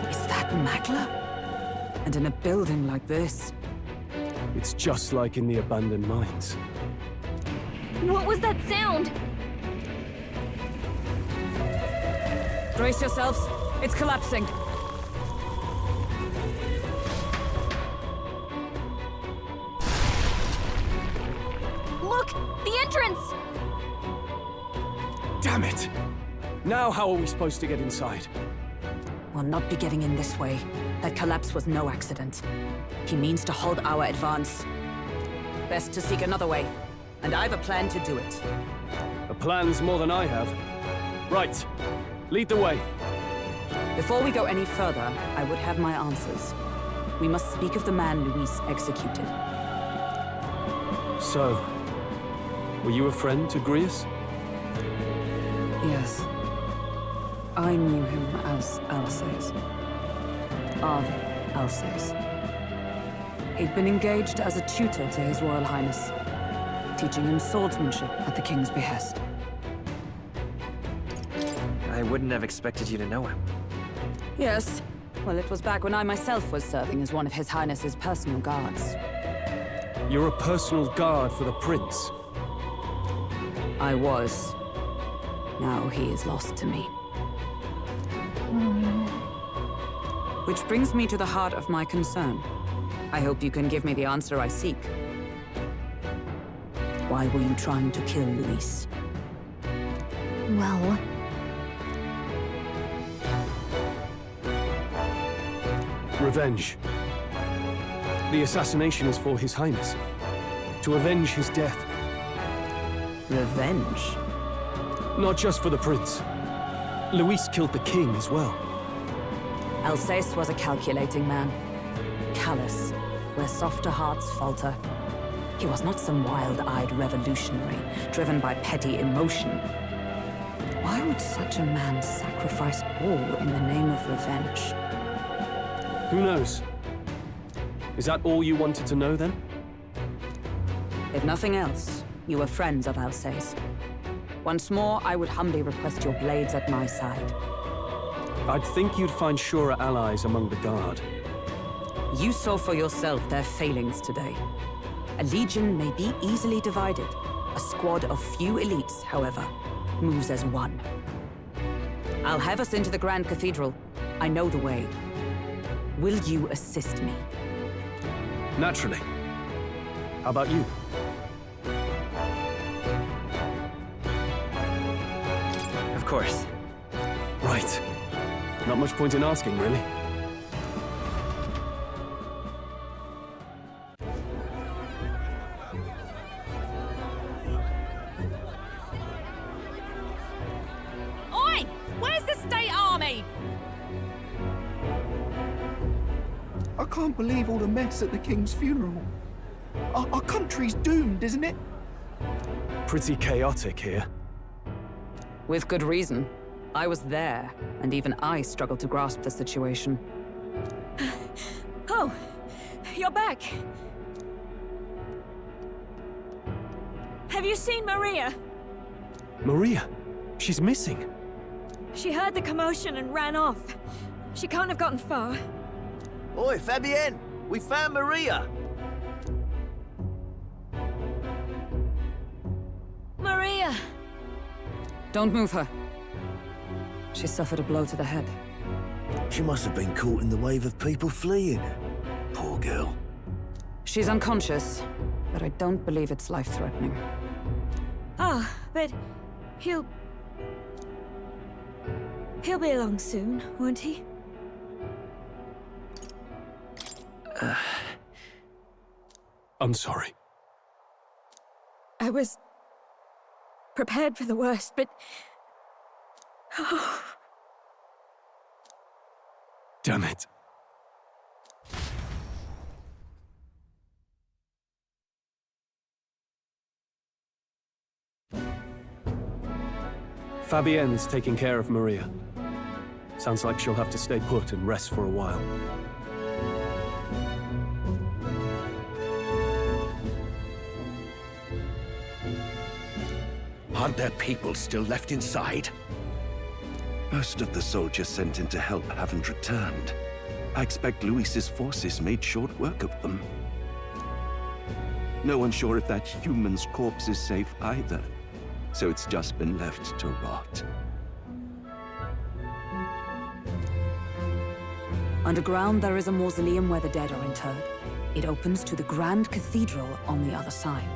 Is that Magla? And in a building like this? It's just like in the abandoned mines. What was that sound? Brace yourselves. It's collapsing. Look! The entrance! Damn it! Now how are we supposed to get inside? We'll not be getting in this way. That collapse was no accident. He means to hold our advance. Best to seek another way. And I've a plan to do it. A plan's more than I have. Right. Lead the way. Before we go any further, I would have my answers. We must speak of the man Luis executed. So, were you a friend to Grius? Yes. I knew him as Alsace. Arvi Alsace. He'd been engaged as a tutor to His Royal Highness, teaching him swordsmanship at the King's behest. I wouldn't have expected you to know him. Yes. Well, it was back when I myself was serving as one of His Highness's personal guards. You're a personal guard for the Prince. I was. Now he is lost to me. Which brings me to the heart of my concern. I hope you can give me the answer I seek. Why were you trying to kill Luis? Well... Revenge. The assassination is for His Highness. To avenge his death. Revenge? Not just for the prince. Luis killed the king as well. Alsace was a calculating man. Callous, where softer hearts falter. He was not some wild-eyed revolutionary, driven by petty emotion. Why would such a man sacrifice all in the name of revenge? Who knows? Is that all you wanted to know, then? If nothing else, you were friends of Alsace. Once more, I would humbly request your blades at my side. I'd think you'd find surer allies among the Guard. You saw for yourself their failings today. A legion may be easily divided. A squad of few elites, however, moves as one. I'll have us into the Grand Cathedral. I know the way. Will you assist me? Naturally. How about you? Of course. Right. Not much point in asking, really. Oi! Where's the state army? I can't believe all the mess at the king's funeral. Our country's doomed, isn't it? Pretty chaotic here. With good reason. I was there, and even I struggled to grasp the situation. Oh, you're back. Have you seen Maria? Maria? She's missing. She heard the commotion and ran off. She can't have gotten far. Oi, Fabienne! We found Maria! Maria! Don't move her. She suffered a blow to the head. She must have been caught in the wave of people fleeing. Poor girl. She's unconscious, but I don't believe it's life-threatening. Ah, but he'll be along soon, won't he? I'm sorry. I was prepared for the worst, but... Oh. Damn it. Fabienne is taking care of Maria. Sounds like she'll have to stay put and rest for a while. Aren't there people still left inside? Most of the soldiers sent in to help haven't returned. I expect Luis's forces made short work of them. No one's sure if that human's corpse is safe either, so it's just been left to rot. Underground, there is a mausoleum where the dead are interred. It opens to the Grand Cathedral on the other side.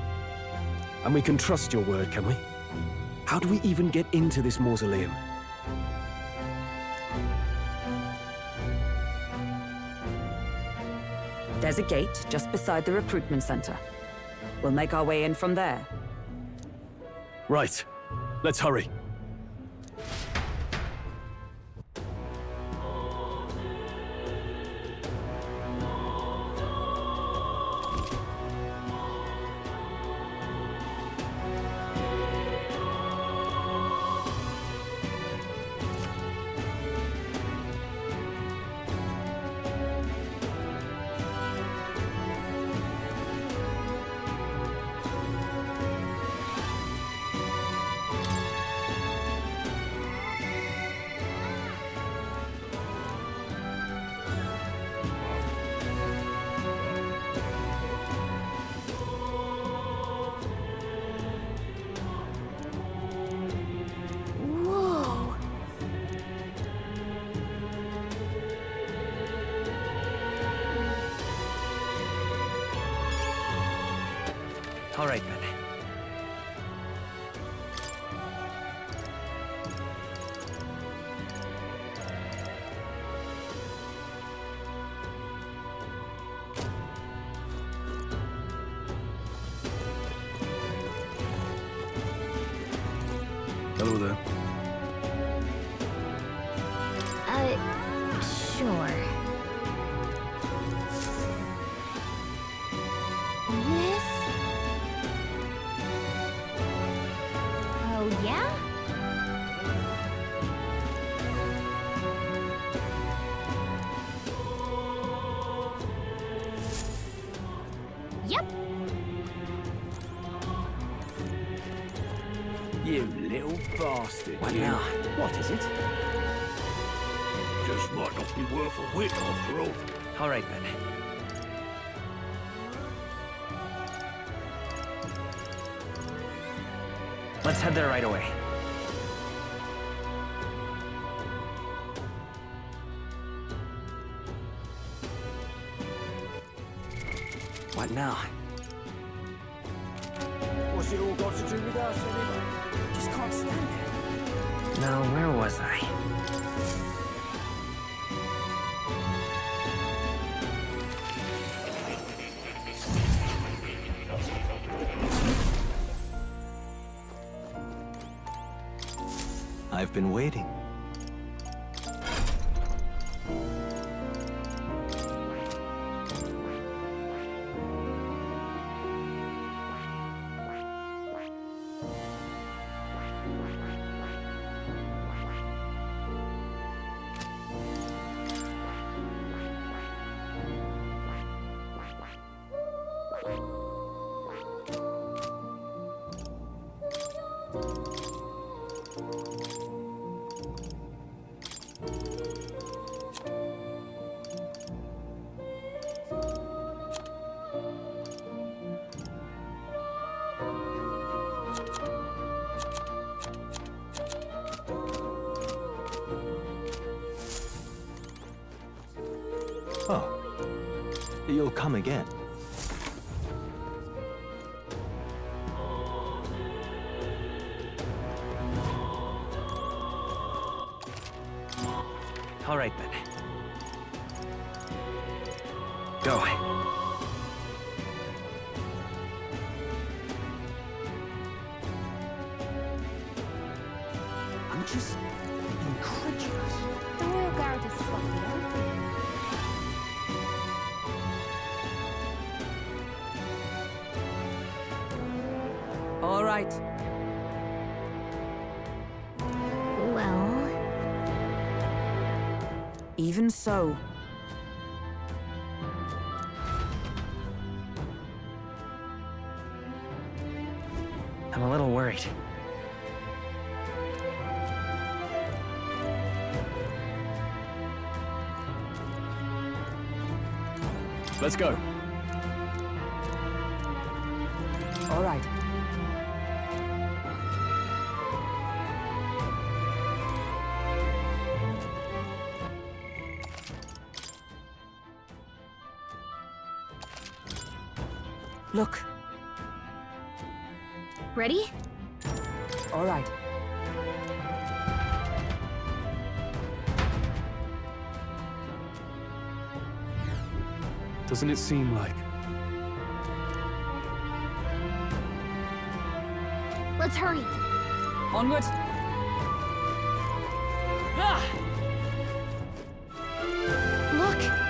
And we can trust your word, can we? How do we even get into this mausoleum? There's a gate just beside the recruitment center. We'll make our way in from there. Right. Let's hurry. Hello there. Sure. This? Oh, yeah? Yep. You little bastard. What you. now? What is it? Just might not be worth a wit after all. All right, then. Let's head there right away. What now? What's it all got to do with us, anyway? Just can't stand it. Now, where was I? I've been waiting. Oh, you'll come again. All right, then. Go. I'm just incredulous. The Royal Guard is sloppy, All right. Well... Even so. I'm a little worried. Let's go. All right. Look. Ready? All right. Doesn't it seem like... Let's hurry. Onward. Ah! Look!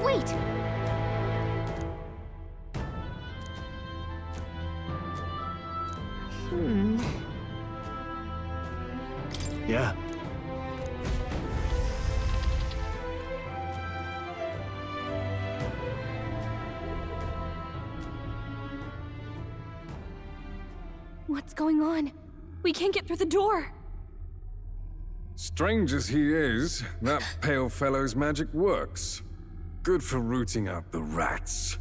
Wait! Yeah. What's going on? We can't get through the door. Strange as he is, that pale fellow's magic works. Good for rooting out the rats.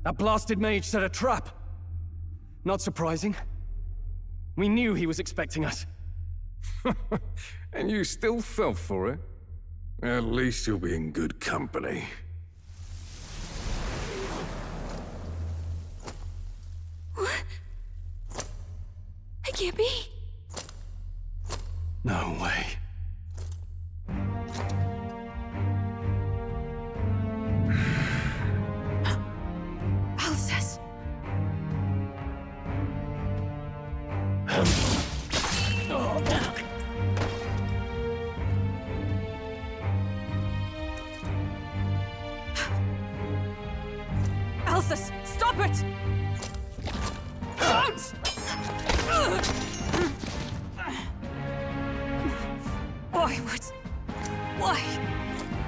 That blasted mage set a trap. Not surprising. We knew he was expecting us. And you still fell for it? At least you'll be in good company. Gibby? No way. Alcest. Alcest, stop it! Don't! Why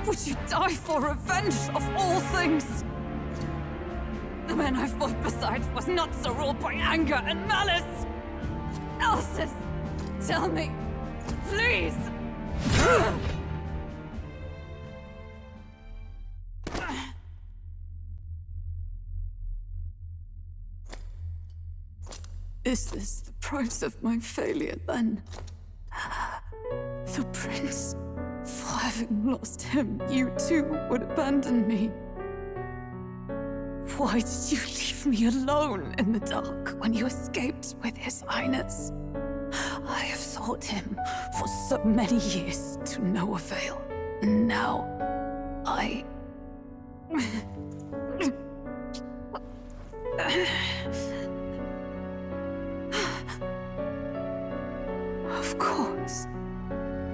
would you die for revenge of all things? The men I fought beside was not so ruled by anger and malice. Alcest, tell me, please. Is this the price of my failure, then? The prince? For having lost him, you too would abandon me. Why did you leave me alone in the dark when you escaped with his highness? I have sought him for so many years to no avail, and now I... Of course.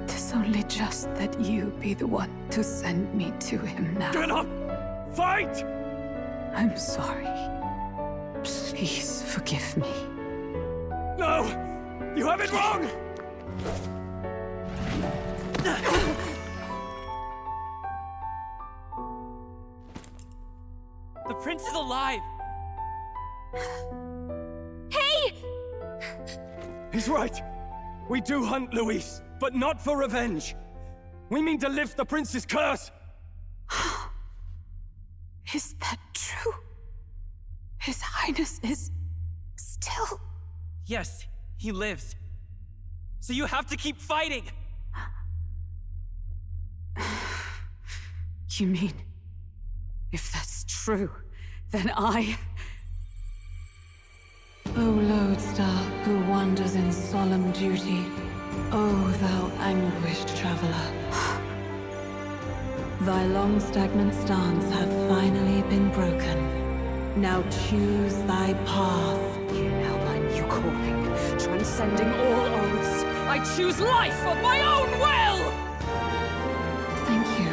'Tis only just that you be the one to send me to him now. Get up! Fight! I'm sorry. Please forgive me. No! You have it wrong! The prince is alive! Hey! He's right. We do hunt Luis, but not for revenge. We mean to lift the prince's curse. Is that true? His Highness is... still... Yes, he lives. So you have to keep fighting! You mean... if that's true, then I... O lodestar who wanders in solemn duty, O thou anguished traveler. Thy long stagnant stance hath finally been broken. Now choose thy path. Hear now my new calling, transcending all oaths. I choose life of my own will! Thank you.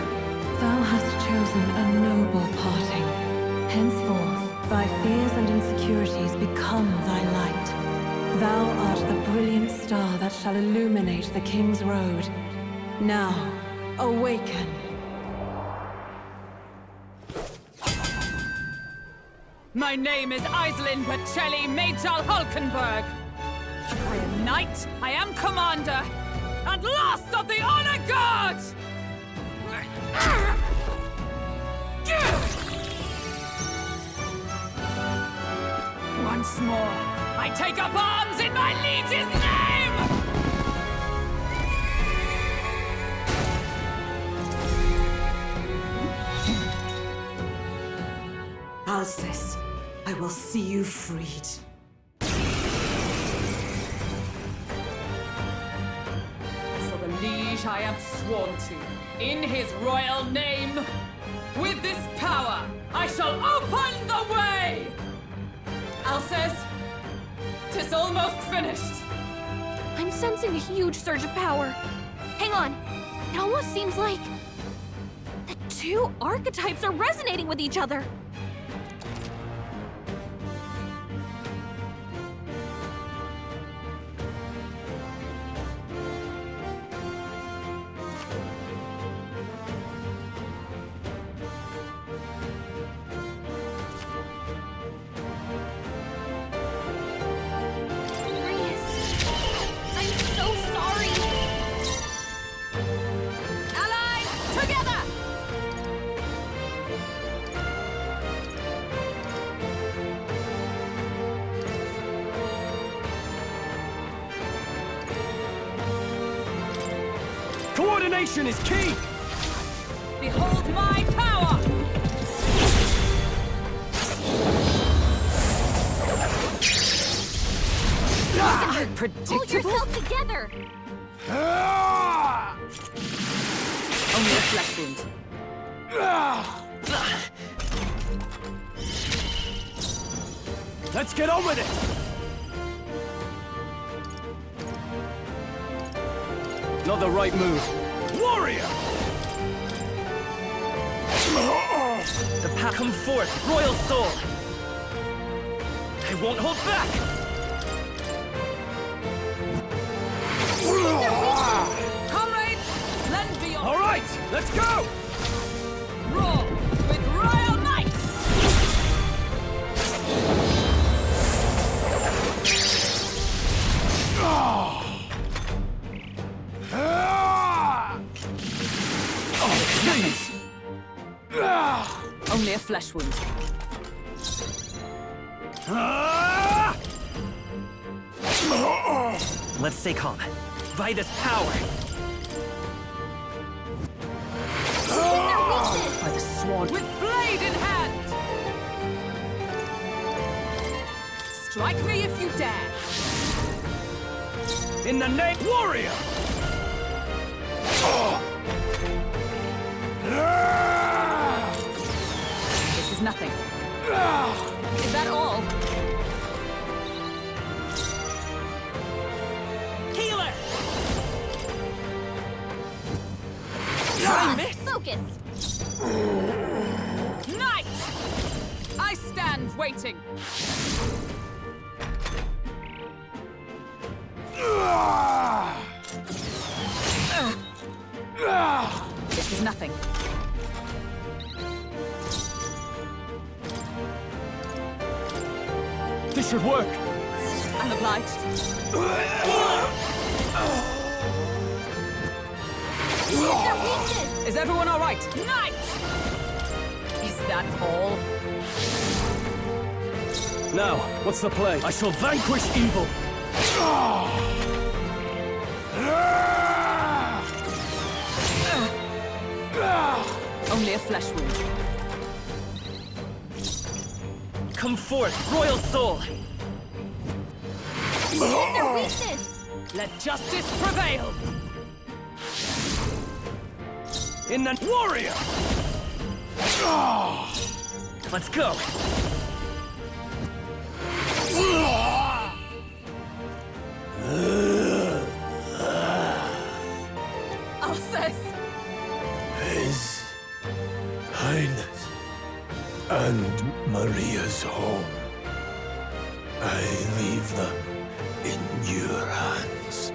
Thou hast chosen a noble parting. Henceforth, thy fears and insecurities become thy light. Thou art the brilliant star that shall illuminate the King's Road. Now, awaken. My name is Iselin Pacelli Majal Hulkenberg. I am knight, I am commander, and last of the Honor Guard! Once more, I take up arms in my liege's name! Alcest, I will see you freed. For the liege I am sworn to, in his royal name, with this power, I shall open the way! Alcest, 'tis almost finished. I'm sensing a huge surge of power. Hang on. It almost seems like the two archetypes are resonating with each other. Coordination is key! Behold my power! Listen, Pull yourself together! Only a flesh wound. Let's get on with it! Not the right move. Warrior! The path come forth, royal soul! I won't hold back! Comrades, lend me your... All right, let's go! Roar with royal might! Please! Only a flesh wound. Let's stay calm. By this power! By the sword with blade in hand! Strike me if you dare! In the name... Warrior! This is nothing. Is that all? Healer! Focus! Knight! I stand waiting. This is nothing. This should work. I'm obliged. Is everyone all right? Knight! Is that all? Now, what's the play? I shall vanquish evil. Only a flesh wound. Come forth, royal soul! Their weakness! Let justice prevail! In the... Warrior! Let's go! Alsace! His Highness and Maria's home. I leave them in your hands.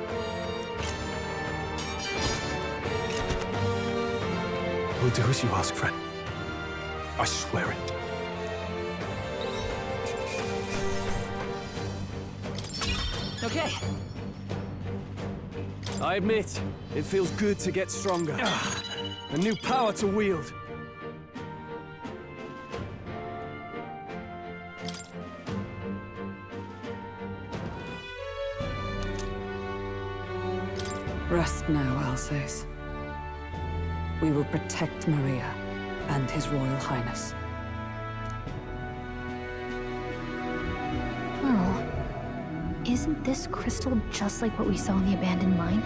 We'll do as you ask, friend. I swear it. Okay. I admit, it feels good to get stronger. A new power to wield. Rest now, Alsace. We will protect Maria and His Royal Highness. Oh. Isn't this crystal just like what we saw in the abandoned mine?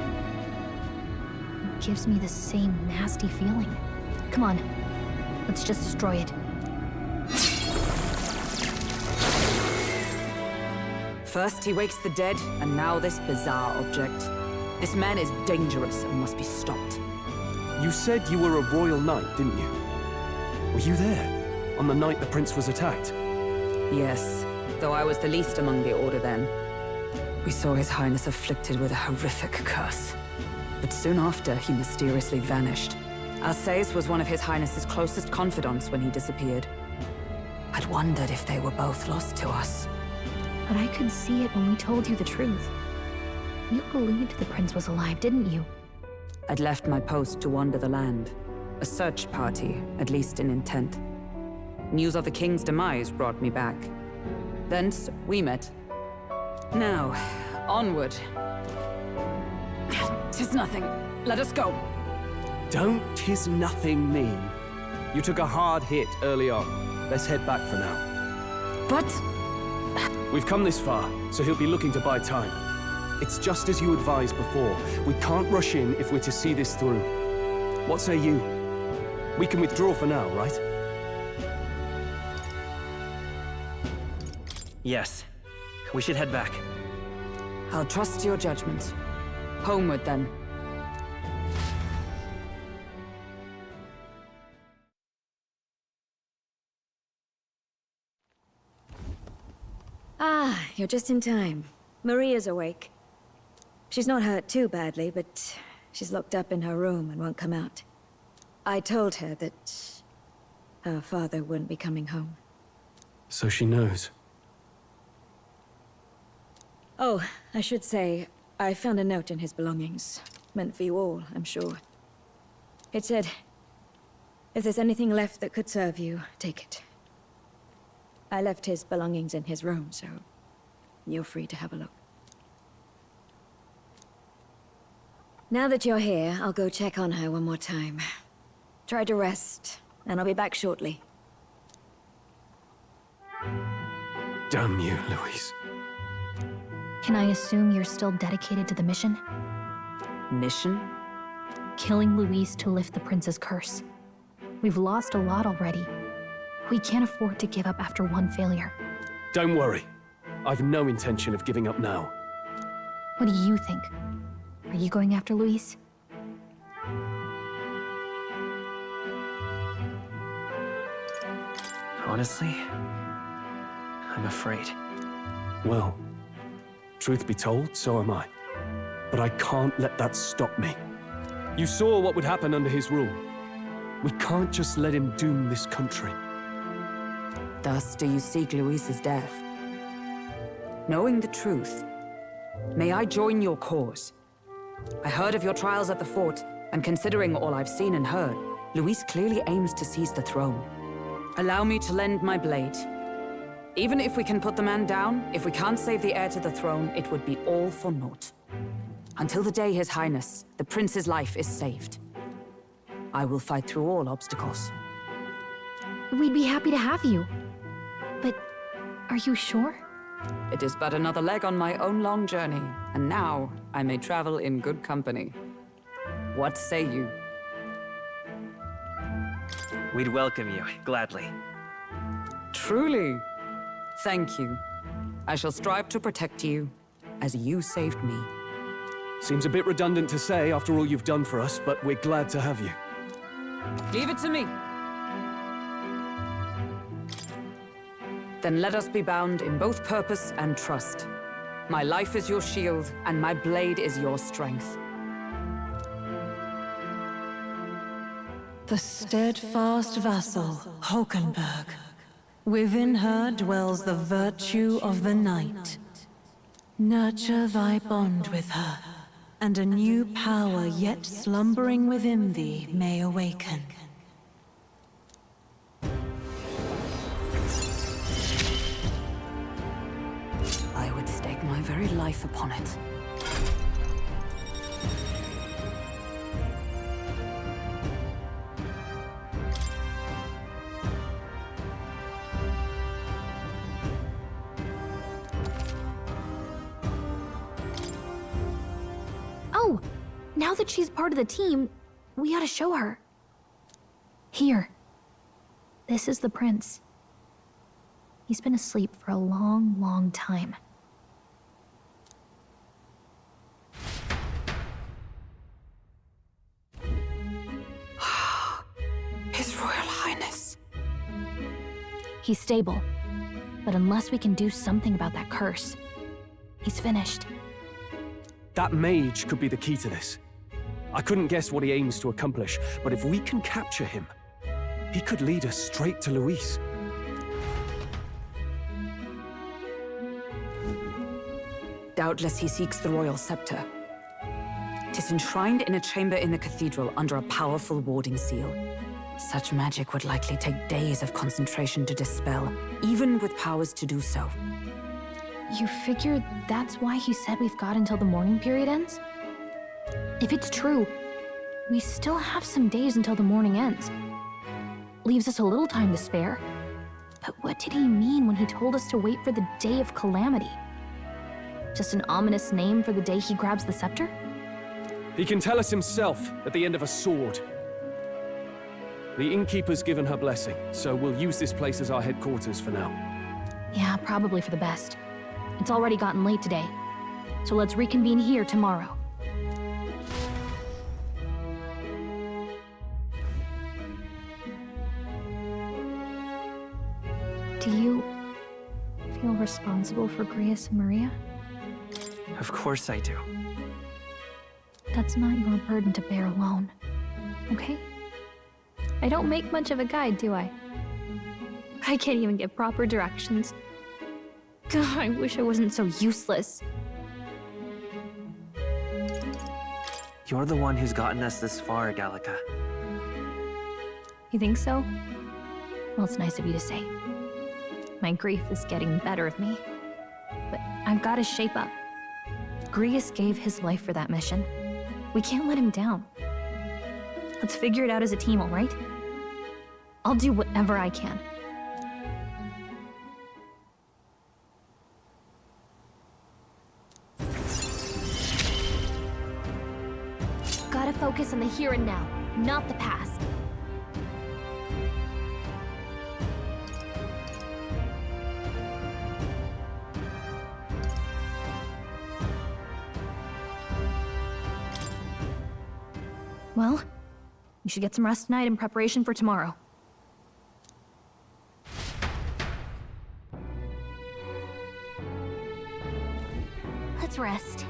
It gives me the same nasty feeling. Come on, let's just destroy it. First he wakes the dead, and now this bizarre object. This man is dangerous and must be stopped. You said you were a royal knight, didn't you? Were you there on the night the prince was attacked? Yes, though I was the least among the Order then. We saw His Highness afflicted with a horrific curse. But soon after, he mysteriously vanished. Alsace was one of His Highness's closest confidants when he disappeared. I'd wondered if they were both lost to us. But I could see it when we told you the truth. You believed the prince was alive, didn't you? I'd left my post to wander the land. A search party, at least in intent. News of the king's demise brought me back. Thence, we met. Now, onward. 'Tis nothing. Let us go. Don't "'tis nothing" me. You took a hard hit early on. Let's head back for now. But... We've come this far, so he'll be looking to buy time. It's just as you advised before. We can't rush in if we're to see this through. What say you? We can withdraw for now, right? Yes. We should head back. I'll trust your judgment. Homeward, then. Ah, you're just in time. Maria's awake. She's not hurt too badly, but she's locked up in her room and won't come out. I told her that her father wouldn't be coming home. So she knows. Oh, I should say, I found a note in his belongings. Meant for you all, I'm sure. It said, if there's anything left that could serve you, take it. I left his belongings in his room, so you're free to have a look. Now that you're here, I'll go check on her one more time. Try to rest, and I'll be back shortly. Damn you, Louise. Can I assume you're still dedicated to the mission? Mission? Killing Louise to lift the prince's curse. We've lost a lot already. We can't afford to give up after one failure. Don't worry. I've no intention of giving up now. What do you think? Are you going after Louise? Honestly, I'm afraid. Well, truth be told, so am I. But I can't let that stop me. You saw what would happen under his rule. We can't just let him doom this country. Thus do you seek Louise's death. Knowing the truth, may I join your cause? I heard of your trials at the fort, and considering all I've seen and heard, Louise clearly aims to seize the throne. Allow me to lend my blade. Even if we can put the man down, if we can't save the heir to the throne, it would be all for naught. Until the day His Highness, the prince's life is saved. I will fight through all obstacles. We'd be happy to have you. But are you sure? It is but another leg on my own long journey, and now I may travel in good company. What say you? We'd welcome you, gladly. Truly? Thank you. I shall strive to protect you, as you saved me. Seems a bit redundant to say after all you've done for us, but we're glad to have you. Leave it to me. Then let us be bound in both purpose and trust. My life is your shield, and my blade is your strength. The steadfast vassal, Hulkenberg. Within her dwells the virtue of the knight. Nurture thy bond with her, and a new power yet slumbering within thee may awaken. I would stake my very life upon it. Oh, now that she's part of the team, we ought to show her. Here. This is the prince. He's been asleep for a long, long time. His Royal Highness. He's stable, but unless we can do something about that curse, he's finished. That mage could be the key to this. I couldn't guess what he aims to accomplish, but if we can capture him, he could lead us straight to Louise. Doubtless he seeks the royal scepter. 'Tis enshrined in a chamber in the cathedral under a powerful warding seal. Such magic would likely take days of concentration to dispel, even with powers to do so. You figure that's why he said we've got until the mourning period ends? If it's true, we still have some days until the mourning ends. Leaves us a little time to spare. But what did he mean when he told us to wait for the day of calamity? Just an ominous name for the day he grabs the scepter? He can tell us himself at the end of a sword. The innkeeper's given her blessing, so we'll use this place as our headquarters for now. Yeah, probably for the best. It's already gotten late today, so let's reconvene here tomorrow. Do you feel responsible for Grius and Maria? Of course I do. That's not your burden to bear alone, okay? I don't make much of a guide, do I? I can't even get proper directions. God, I wish I wasn't so useless. You're the one who's gotten us this far, Gallica. You think so? Well, it's nice of you to say. My grief is getting better of me. But I've got to shape up. Grius gave his life for that mission. We can't let him down. Let's figure it out as a team, all right? I'll do whatever I can. Gotta focus on the here and now, not the past. Well, you should get some rest tonight in preparation for tomorrow. Let's rest.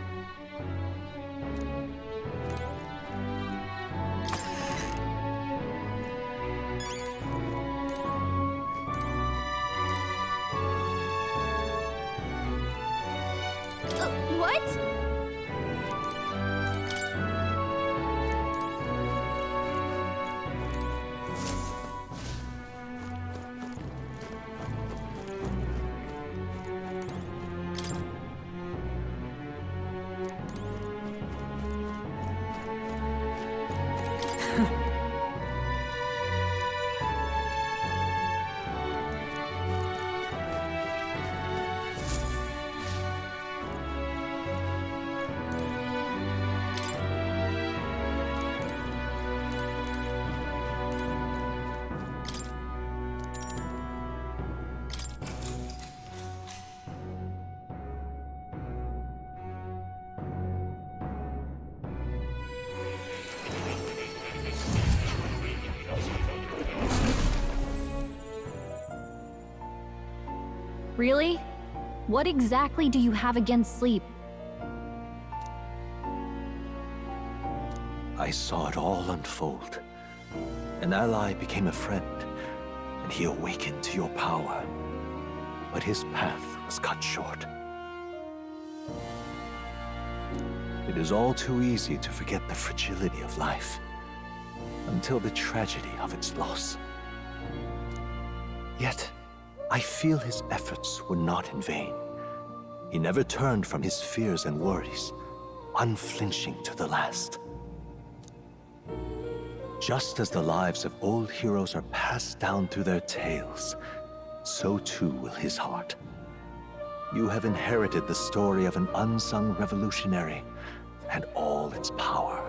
What? Really? What exactly do you have against sleep? I saw it all unfold. An ally became a friend, and he awakened to your power. But his path was cut short. It is all too easy to forget the fragility of life, until the tragedy of its loss. Yet, I feel his efforts were not in vain. He never turned from his fears and worries, unflinching to the last. Just as the lives of old heroes are passed down through their tales, so too will his heart. You have inherited the story of an unsung revolutionary and all its power.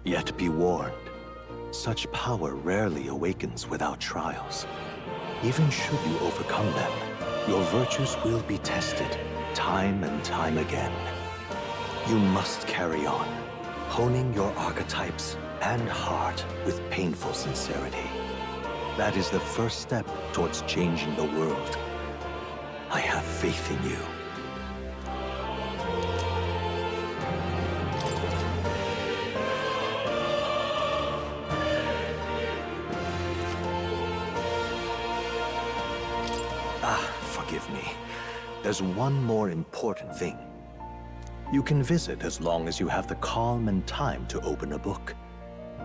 Yet be warned, such power rarely awakens without trials. Even should you overcome them, your virtues will be tested, time and time again. You must carry on, honing your archetypes and heart with painful sincerity. That is the first step towards changing the world. I have faith in you. Forgive me. There's one more important thing. You can visit as long as you have the calm and time to open a book.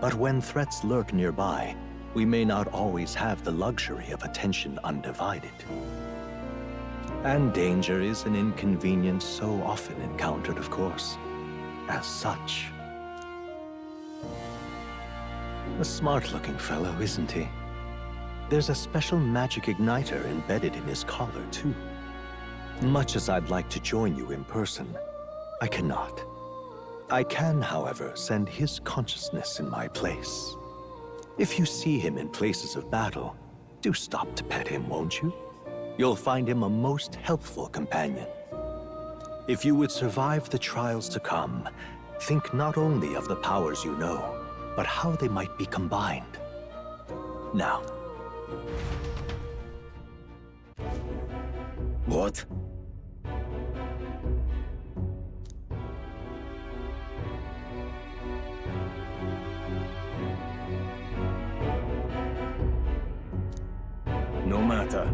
But when threats lurk nearby, we may not always have the luxury of attention undivided. And danger is an inconvenience so often encountered, of course. As such. A smart-looking fellow, isn't he? There's a special magic igniter embedded in his collar, too. Much as I'd like to join you in person, I cannot. I can, however, send his consciousness in my place. If you see him in places of battle, do stop to pet him, won't you? You'll find him a most helpful companion. If you would survive the trials to come, think not only of the powers you know, but how they might be combined. Now. What? No matter.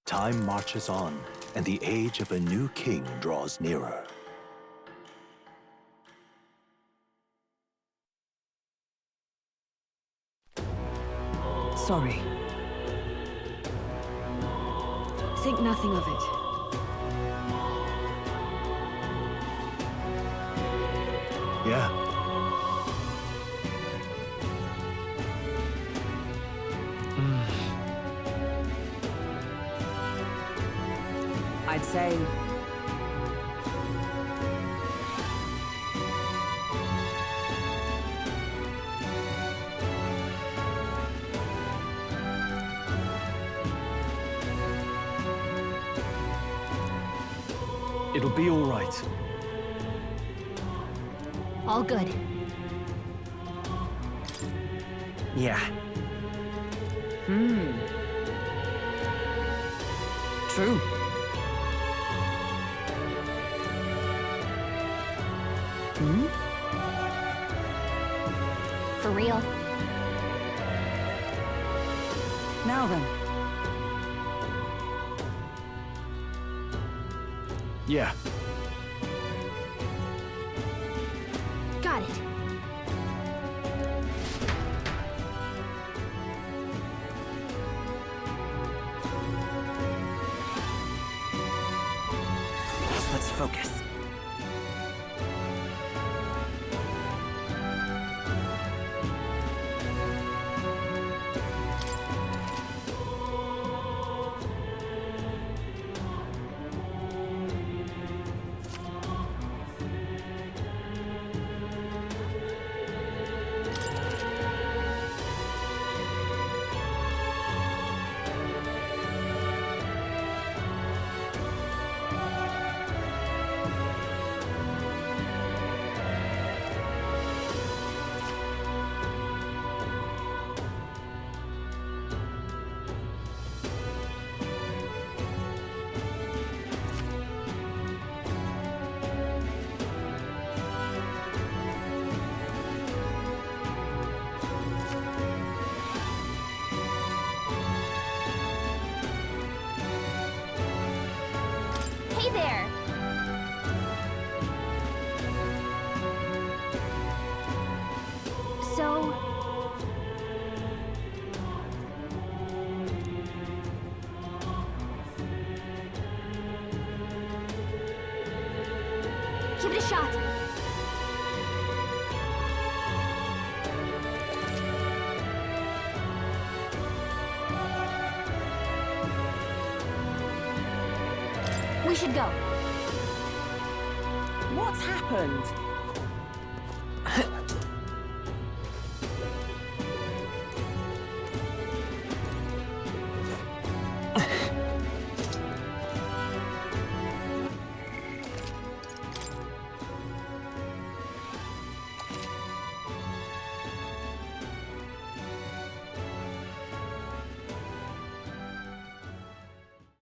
Time marches on, and the age of a new king draws nearer. Sorry. Think nothing of it. Yeah. I'd say... It'll be all right. All good. Yeah. True. For real. Now then. Yeah. Got it. Let's focus. Hey there! So... give it a shot. We should go. What's happened?